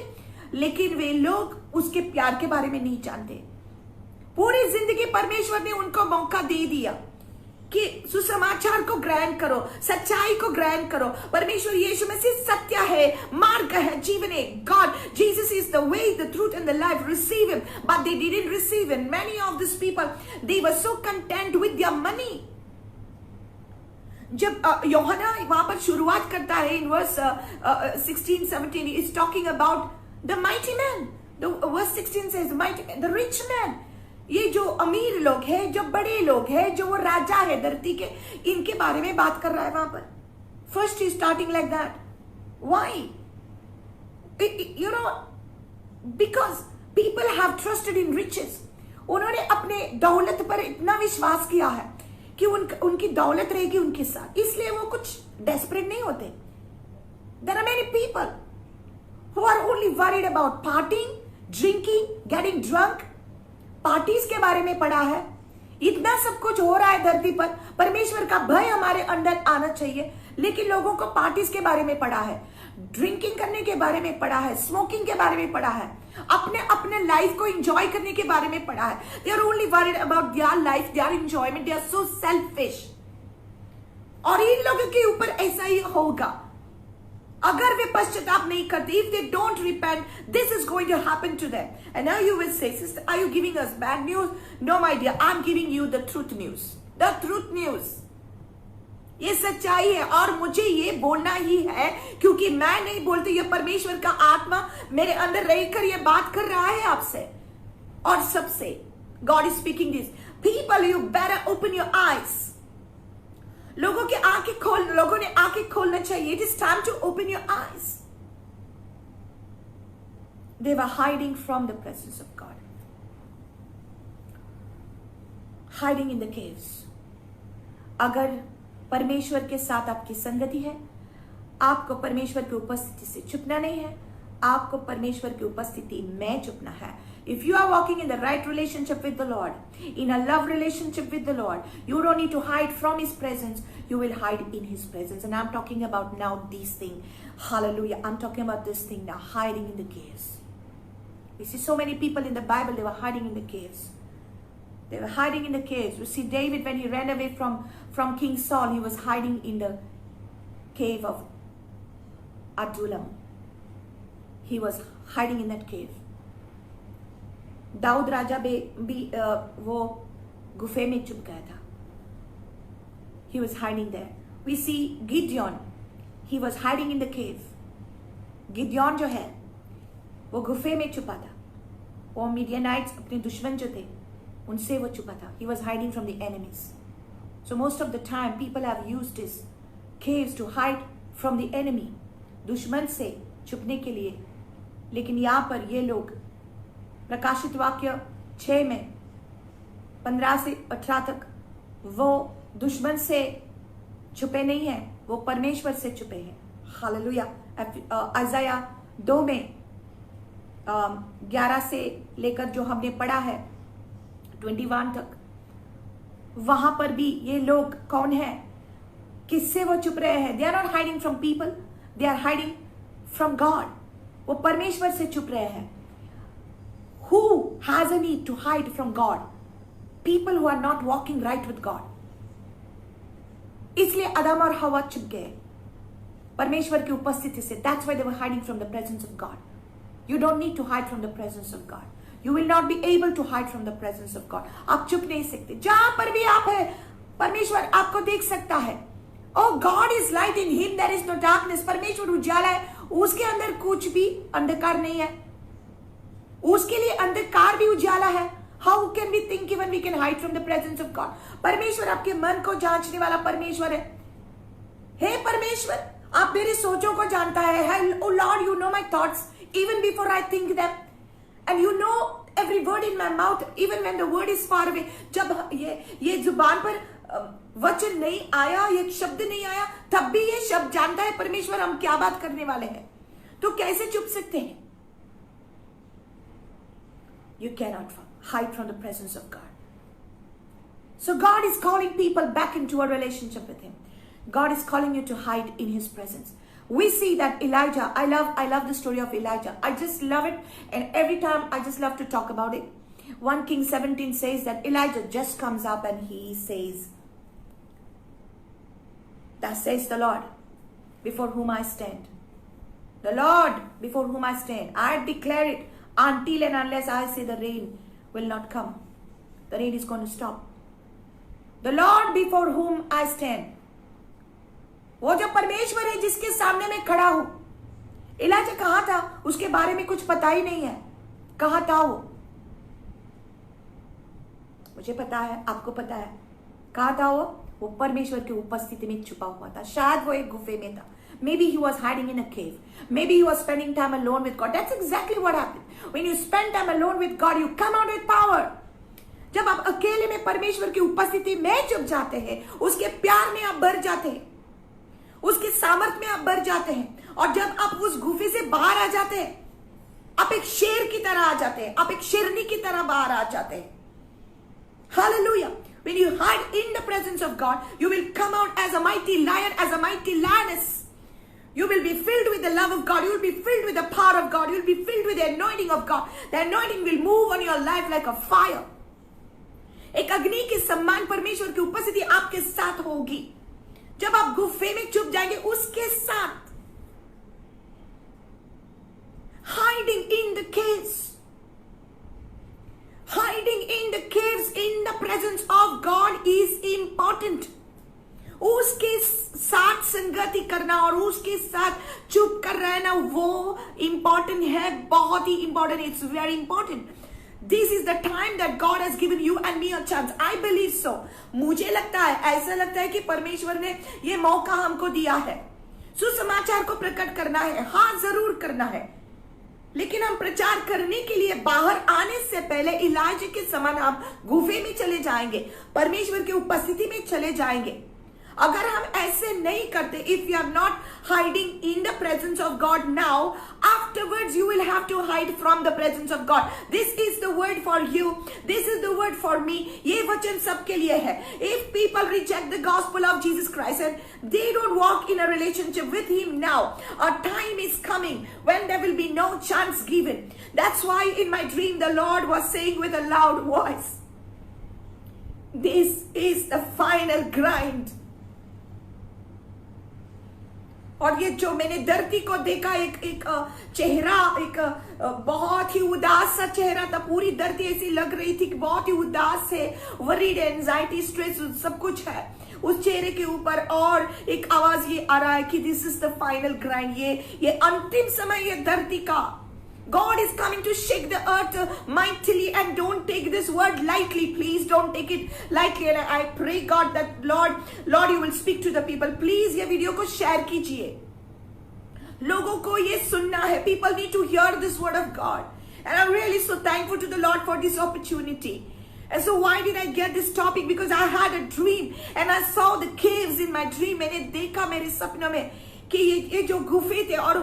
लेकिन वे लोग उसके प्यार के बारे में नहीं जानते. पूरी जिंदगी परमेश्वर ने उनको मौका दे दिया कि सुसमाचार को ग्रहण करो, सच्चाई को ग्रहण करो। परमेश्वर यीशु मसीह सत्य है, मार्ग है, जीवन है। God, Jesus is the way, the truth and the life. Receive him, but they didn't receive him. Many of these people, they were so content with their money. जब यूहन्ना वहां पर शुरुआत करता है in verse 16-17, is talking about the mighty man. The verse 16 says the mighty man, the rich man. ये जो अमीर लोग हैं, जो बड़े लोग हैं, जो वो राजा है धरती के, इनके बारे में बात कर रहा है वहां पर। First is starting like that. Why? You know, because people have trusted in riches. उन्होंने अपने दौलत पर इतना विश्वास किया है कि उनकी दौलत रहेगी उनके साथ, इसलिए वो कुछ डेस्परेट नहीं होते। There are many people who are only worried about partying, drinking, getting drunk. Parties के बारे में पढ़ा है, इतना सब कुछ हो रहा है धरती पर। परमेश्वर का भय हमारे अंदर आना चाहिए, लेकिन लोगों को पार्टीज के बारे में पढ़ा है, ड्रिंकिंग करने के बारे में पढ़ा है, स्मोकिंग के बारे में पढ़ा है, अपने अपने लाइफ को एंजॉय करने के बारे में पढ़ा है। They are only worried about their life, their enjoyment, they are so selfish. और इन लोगों के ऊपर ऐसा ही होगा अगर वे पश्चाताप नहीं करते। If they don't repent, this is going to happen to them. And now you will say, sister, are you giving us bad news? No my dear, I am giving you the truth news. The truth news, ये सच्चाई है और मुझे ये बोलना ही है, क्योंकि मैं नहीं बोलती, ये परमेश्वर का आत्मा मेरे अंदर रहकर ये बात कर रहा है आपसे और सबसे। God is speaking this. People, you better open your eyes. लोगों ने आंखें खोलना चाहिए। It is time to open your eyes. They were hiding from the presence of God, hiding in the caves. अगर परमेश्वर के साथ आपकी संगति है, आपको परमेश्वर की उपस्थिति से छुपना नहीं है, आपको परमेश्वर की उपस्थिति में छुपना है। If you are walking in the right relationship with the Lord, in a love relationship with the Lord, you don't need to hide from his presence, you will hide in his presence. And I'm talking about now this thing. Hallelujah. I'm talking about this thing now, hiding in the caves. We see so many people in the Bible, they were hiding in the caves. They were hiding in the caves. You see David, when he ran away from King Saul, he was hiding in the cave of Adullam. He was hiding in that cave. Dawood राजा भी वो गुफे में छुप गया था। He was hiding there. We see Gideon. He was hiding in the cave. गिदयोन जो है वो गुफे में छुपा था। वो मीडियनाइट्स, अपने दुश्मन जो थे, उनसे वो छुपा था। He was hiding from the enemies. So most of the time people have used his caves to hide from the enemy, दुश्मन से छुपने के लिए। लेकिन यहाँ पर ये लोग प्रकाशित वाक्य 6 में 15 से 18 तक वो दुश्मन से छुपे नहीं है, वो परमेश्वर से छुपे हैं। हालेलुया। आइज़ाया 2 में 11 से लेकर जो हमने पढ़ा है 21 तक, वहां पर भी ये लोग कौन है, किससे वो छुप रहे हैं? They are not hiding from people, they are hiding from God. वो परमेश्वर से छुप रहे हैं। Who has a need to hide from God? People who are not walking right with God. इसलिए आदम और हवा छुप गए परमेश्वर की उपस्थिति से। That's why they were hiding from the presence of God. You don't need to hide from the presence of God. You will not be able to hide from the presence of God. आप छुप नहीं सकते। जहां पर भी आप है, परमेश्वर आपको देख सकता है। Oh, God is light, in him there is no darkness. परमेश्वर उजाला है, उसके अंदर कुछ भी अंधकार नहीं है। उसके लिए अंधकार भी उजाला है। How can we think even we can hide from the presence of God? परमेश्वर आपके मन को जांचने वाला परमेश्वर है। हे परमेश्वर, आप मेरी सोचों को जानता है। Oh Lord, you know my thoughts even before I think them, and you know every word in my mouth even when the word is far away. जब ये जुबान पर वचन नहीं आया, ये शब्द नहीं आया, तब भी ये शब्द जानता है परमेश्वर हम क्या बात करने वाले हैं। तो कैसे चुप सकते हैं? You cannot hide from the presence of God. So God is calling people back into a relationship with him. God is calling you to hide in his presence. We see that Elijah, I love the story of Elijah. I just love it, and every time I just love to talk about it. 1 Kings 17 says that Elijah just comes up and he says, Thus says the Lord, before whom I stand. The Lord before whom I stand. I declare it until and unless I say the rain will not come. The rain is going to stop. The Lord before whom I stand. वो जो परमेश्वर है जिसके सामने मैं खड़ा हूं. इलाजा कहां था उसके बारे में कुछ पता ही नहीं है. कहां था मुझे पता है, आपको पता है. कहां था वो परमेश्वर की उपस्थिति में छुपा हुआ था. शायद वो एक गुफे में था. Maybe he was hiding in a cave. Maybe he was spending time alone with God. That's exactly what happened. When you spend time alone with God, you come out with power. जब आप अकेले में परमेश्वर की उपस्थिति में जब जाते हैं, उसके प्यार में आप भर जाते हैं, उसके सामर्थ्य में आप भर जाते हैं, और जब आप उस गुफे से बाहर आ जाते हैं, आप एक शेर की तरह आ जाते हैं, आप एक शेरनी की तरह बाहर आ जाते हैं. Hallelujah. When you hide in the presence of God, you will come out as a mighty lion, as a mighty lioness. You will be filled with the love of God. You will be filled with the power of God. You will be filled with the anointing of God. The anointing will move on your life like a fire. एक अग्नि के समान परमेश्वर की उपस्थिति आपके साथ होगी. जब आप गुफे में छुप जाएंगे उसके साथ. Hiding in the caves. Hiding in the caves in the presence of God is important. उसके साथ संगति करना और उसके साथ चुप कर रहना वो important है, बहुत ही important. It's very important. This is the time that God has given you and me a chance. I believe so. मुझे लगता है, ऐसा लगता है कि परमेश्वर ने ये मौका हमको दिया है. सुसमाचार को प्रकट करना है. हाँ, जरूर करना है. लेकिन हम प्रचार करने के लिए बाहर आने से पहले इलाज के समान हम गुफे में चले जाएंगे, परमेश्वर की उपस्थिति में चले जाएंगे. अगर हम ऐसे नहीं करते, if you are not hiding in the presence of God now, afterwards you will have to hide from the presence of God. This is the word for you. This is the word for me. ये वचन सबके लिए है. If people reject the gospel of Jesus Christ and they don't walk in a relationship with Him now, a time is coming when there will be no chance given. That's why in my dream the Lord was saying with a loud voice, this is the final grind. और ये जो मैंने धरती को देखा, एक चेहरा, एक बहुत ही उदास सा चेहरा था. पूरी धरती ऐसी लग रही थी कि बहुत ही उदास है, वरीड, एंजाइटी, स्ट्रेस, सब कुछ है उस चेहरे के ऊपर. और एक आवाज ये आ रहा है कि this is the final grind. ये अंतिम समय ये धरती का. God is coming to shake the earth mightily, and don't take this word lightly. Please don't take it lightly. And I pray God that Lord, you will speak to the people. Please ये video को share कीजिए. लोगों को ये सुनना है. People need to hear this word of God. And I'm really so thankful to the Lord for this opportunity. And so why did I get this topic? Because I had a dream and I saw the caves in my dream. मैंने देखा मेरे सपनों में कि ये जो गुफे थे और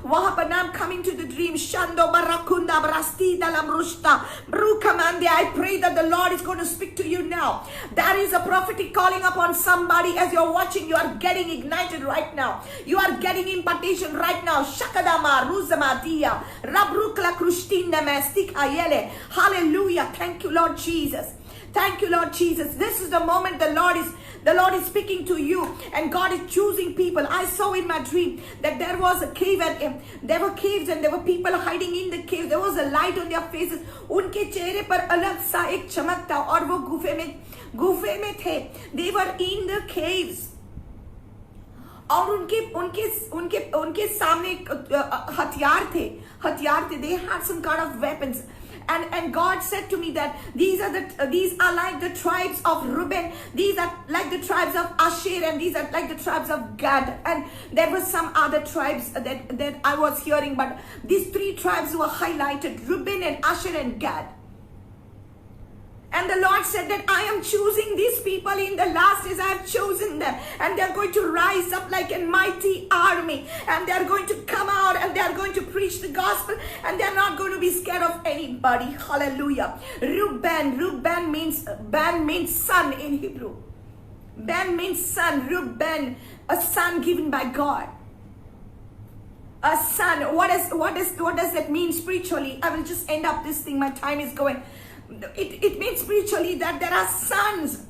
वहां पर नाम coming to the dream Shando Barakunda Brasti Dalamrushta Brukamande. I pray that the Lord is going to speak to you now. There is a prophetic calling upon somebody. As you're watching, you are getting ignited right now. You are getting impartation right now. Shakadama Ruzamadia Rabrukla Krustinda Mastik Ayele. Hallelujah. Thank you, Lord Jesus. Thank you, Lord Jesus. This is the moment the Lord is speaking to you, and God is choosing people. I saw in my dream that there was a cave, and there were caves and there were people hiding in the cave. There was a light on their faces. उनके चेहरे पर अलग सा एक चमक था और वो गुफे में थे. They were in the caves. और उनके सामने हथियार थे. They had some kind of weapons. And God said to me that these are like the tribes of Reuben, these are like the tribes of Asher, and these are like the tribes of Gad. And there were some other tribes that I was hearing, but these three tribes were highlighted: Reuben and Asher and Gad. And the Lord said that I am choosing these people in the last days. I have chosen them, and they are going to rise up like a mighty army, and they are going to come out and they are going to preach the gospel, and they are not going to be scared of anybody. Hallelujah. Reuben means son in Hebrew. Ben means son. Reuben, a son given by God. A son. What does that mean spiritually? I will just end up this thing. My time is going. It means spiritually that there are sons.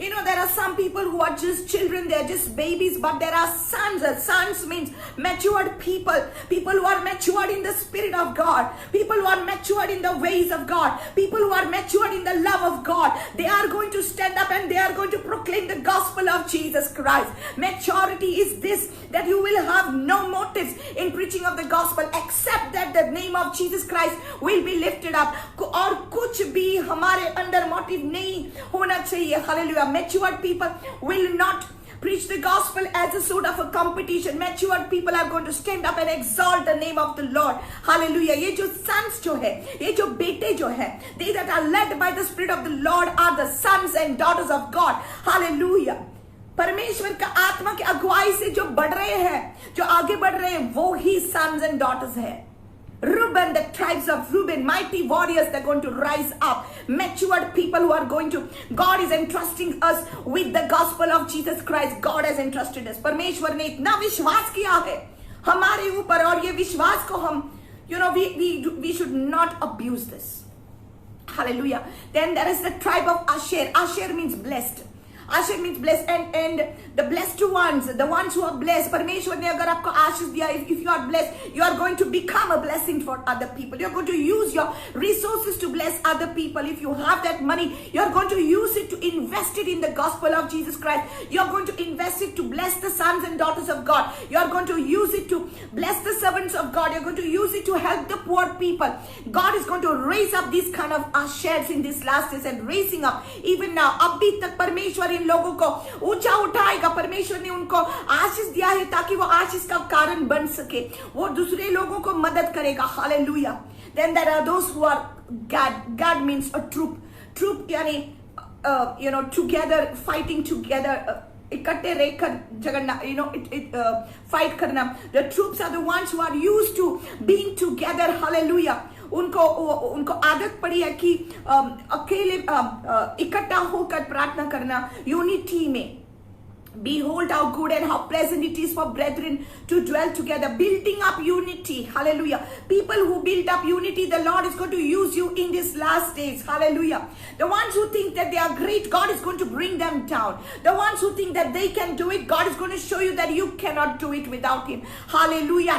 You know, there are some people who are just children, they're just babies, but there are sons. Sons means matured people. People who are matured in the Spirit of God. People who are matured in the ways of God. People who are matured in the love of God. They are going to stand up and they are going to proclaim the gospel of Jesus Christ. Maturity is this, that you will have no motives in preaching of the gospel except that the name of Jesus Christ will be lifted up. और कुछ भी हमारे अंदर motive नहीं होना चाहिए. Hallelujah. Matured people will not preach the gospel as a sort of a competition. Matured people are going to stand up and exalt the name of the Lord. Hallelujah. ये जो sons जो है, ये जो बेटे जो है, they that are led by the Spirit of the Lord are the sons and daughters of God. Hallelujah. परमेश्वर का आत्मा की अगुवाई से जो बढ़ रहे हैं, जो आगे बढ़ रहे हैं, वो ही sons and daughters है. Reuben, the tribes of Reuben, mighty warriors, they're going to rise up. Matured people who are going to, God is entrusting us with the gospel of Jesus Christ. God has entrusted us. परमेश्वर ने इतना विश्वास किया है हमारे ऊपर, और ये विश्वास को हम, we should not abuse this. Hallelujah. Then there is the tribe of Asher. Asher means blessed. Asher means blessed, and the blessed ones, the ones who are blessed. परमेश्वर ने अगर आपको आशीष दिया, if you are blessed, you are going to become a blessing for other people. You are going to use your resources to bless other people. If you have that money, you are going to use it to invest it in the gospel of Jesus Christ. You are going to invest it to bless the sons and daughters of God. You are going to use it to bless the servants of God. You are going to use it to help the poor people. God is going to raise up these kind of Ashers in these last days, and raising up even now. अभी तक परमेश्वर इन लोगों को ऊंचा उठाएगा. परमेश्वर ने उनको आशीष दिया है ताकि वो आशीष का कारण बन सके, वो दूसरे लोगों को मदद करेगा. Hallelujah. Then there are those who are God. God means a troop. Troop यानी together, fighting together, इकट्ठे रहकर झगड़ना, fight करना. The troops are the ones who are used to being together. Hallelujah. उनको आदत पड़ी है कि अकेले इकट्ठा होकर प्रार्थना करना, यूनिटी में. Behold how good and how pleasant it is for brethren to dwell together, building up unity. Hallelujah. People who build up unity, the Lord is going to use you in these last days. Hallelujah. The ones who think that they are great, God is going to bring them down. The ones who think that they can do it, God is going to show you that you cannot do it without Him. Hallelujah.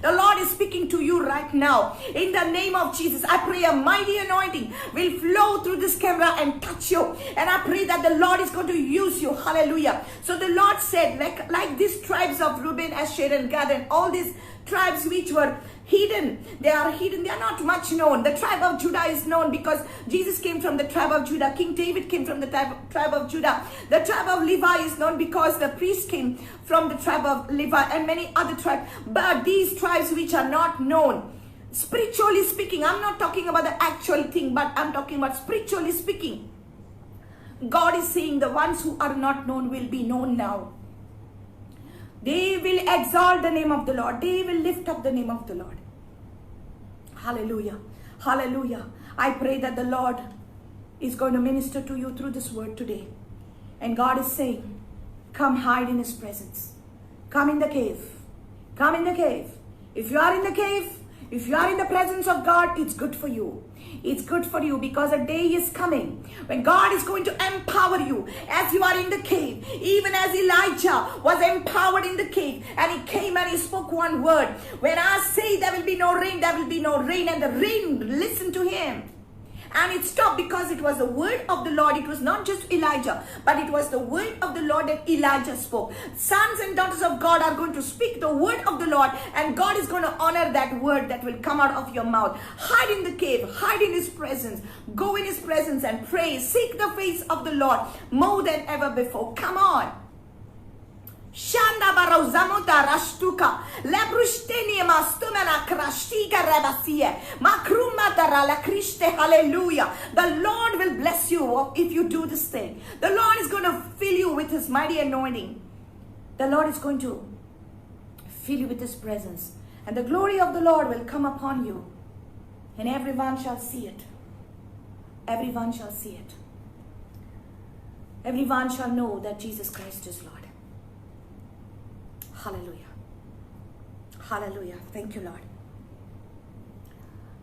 The Lord is speaking to you right now. In the name of Jesus, I pray a mighty anointing will flow through this camera and touch you. And I pray that the Lord is going to use you. Hallelujah. So the Lord said, like these tribes of Reuben, Asher and Gad, and all these tribes which were hidden, they are hidden, they are not much known. The tribe of Judah is known because Jesus came from the tribe of Judah. King David came from the tribe of Judah. The tribe of Levi is known because the priest came from the tribe of Levi, and many other tribes. But these tribes which are not known, spiritually speaking, I'm not talking about the actual thing, but I'm talking about spiritually speaking. God is saying the ones who are not known will be known now. They will exalt the name of the Lord. They will lift up the name of the Lord. Hallelujah. Hallelujah. I pray that the Lord is going to minister to you through this word today. And God is saying, come hide in His presence. Come in the cave. Come in the cave. If you are in the cave, if you are in the presence of God, it's good for you. It's good for you because a day is coming when God is going to empower you as you are in the cave. Even as Elijah was empowered in the cave, and he came and he spoke one word. When I say there will be no rain, there will be no rain. And the rain listened to him. And it stopped because it was the word of the Lord. It was not just Elijah, but it was the word of the Lord that Elijah spoke. Sons and daughters of God are going to speak the word of the Lord, and God is going to honor that word that will come out of your mouth. Hide in the cave, hide in His presence, go in His presence and pray. Seek the face of the Lord more than ever before. Come on. Shanda barozamota rashtuka lebrusteni mastumana krashtiga rebasie makruma darala kriste. Hallelujah. The Lord will bless you if you do this thing. The Lord is going to fill you with His mighty anointing. The Lord is going to fill you with His presence, and the glory of the Lord will come upon you, and everyone shall see it. Everyone shall see it. Everyone shall know that Jesus Christ is Lord. Hallelujah. Hallelujah. Thank you, Lord.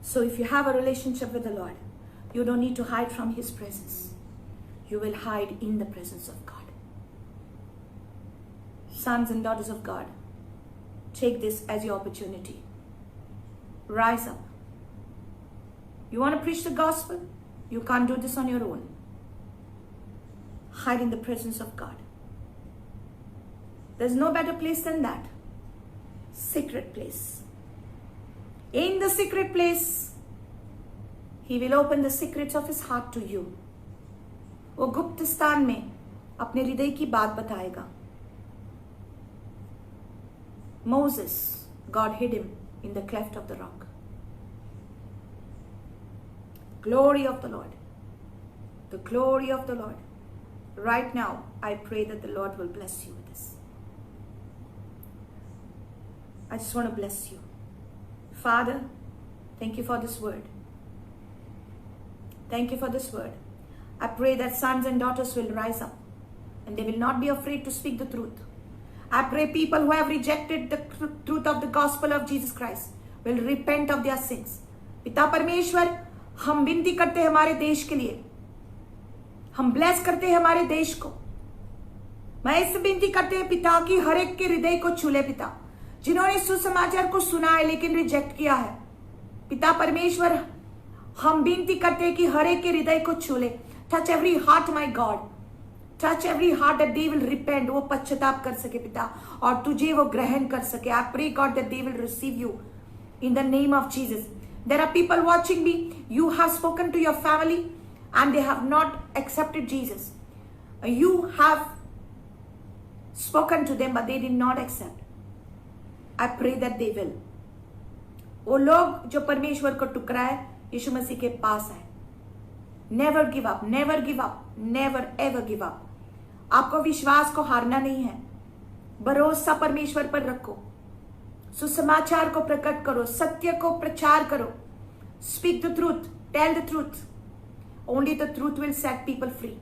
So if you have a relationship with the Lord, you don't need to hide from His presence. you will hide in the presence of God. Sons and daughters of God, take this as your opportunity. Rise up. You want to preach the gospel? You can't do this on your own. Hide in the presence of God. There's no better place than that. Secret place. In the secret place, He will open the secrets of His heart to you. वो गुप्त स्थान में अपने हृदय की बात बताएगा. Moses, God hid him in the cleft of the rock. Glory of the Lord. The glory of the Lord. Right now, I pray that the Lord will bless you with this. I just want to bless you. Father, thank you for this word. Thank you for this word. I pray that sons and daughters will rise up and they will not be afraid to speak the truth. I pray people who have rejected the truth of the gospel of Jesus Christ will repent of their sins. पिता परमेश्वर, हम विनती करते हैं हमारे देश के लिए. हम ब्लेस करते हैं हमारे देश को. मैं इस विनती करते हैं पिता की हर एक के हृदय को छू ले पिता, जिन्होंने सुसमाचार को सुना है लेकिन रिजेक्ट किया है. पिता परमेश्वर, हम विनती करते हैं कि हर एक के हृदय को छू ले. Touch every heart my God. Touch every heart that they will repent. वो पश्चाताप कर सके पिता और तुझे वो ग्रहण कर सके. I pray God that they will receive you in the name of Jesus. There are people watching me. You have spoken to your family and they have not accepted Jesus. You have spoken to them but they did not accept. I pray that they will. वो लोग जो परमेश्वर को टुकराए यीशु मसीह के पास आए. Never give up, never give up, never ever give up. आपको विश्वास को हारना नहीं है. भरोसा परमेश्वर पर रखो. सुसमाचार को प्रकट करो. सत्य को प्रचार करो. Speak the truth. Tell the truth. Only the truth will set people free.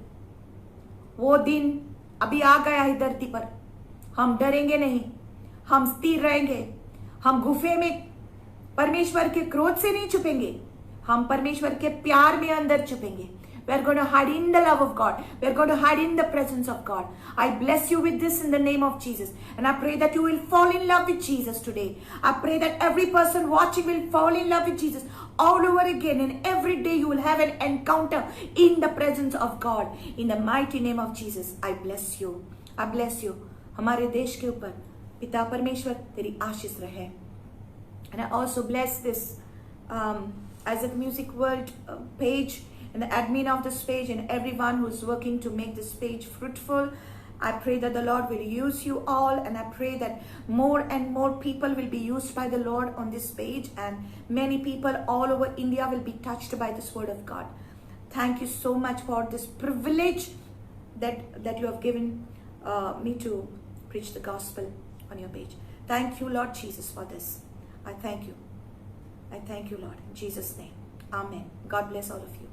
वो दिन अभी आ गया है धरती पर. हम डरेंगे नहीं. हम स्थिर रहेंगे. हम गुफे में परमेश्वर के क्रोध से नहीं छुपेंगे. हम परमेश्वर के प्यार में अंदर छुपेंगे. We are going to hide in the love of God. We are going to hide in the presence of God. I bless you with this in the name of Jesus. And I pray that you will fall in love with Jesus today. I pray that every person watching will fall in love with Jesus all over again. And every day you will have an encounter in the presence of God. In the mighty name of Jesus, I bless you. I bless you. हमारे देश के ऊपर पिता परमेश्वर तेरी आशीष रहे. And I also bless this Isaac Music World page and the admin of this page and everyone who's working to make this page fruitful. I pray that the Lord will use you all, and I pray that more and more people will be used by the Lord on this page, and many people all over India will be touched by this word of God. Thank you so much for this privilege that you have given me to preach the gospel on your page. Thank you, Lord Jesus, for this. I thank you. I thank you, Lord. In Jesus' name. Amen. God bless all of you.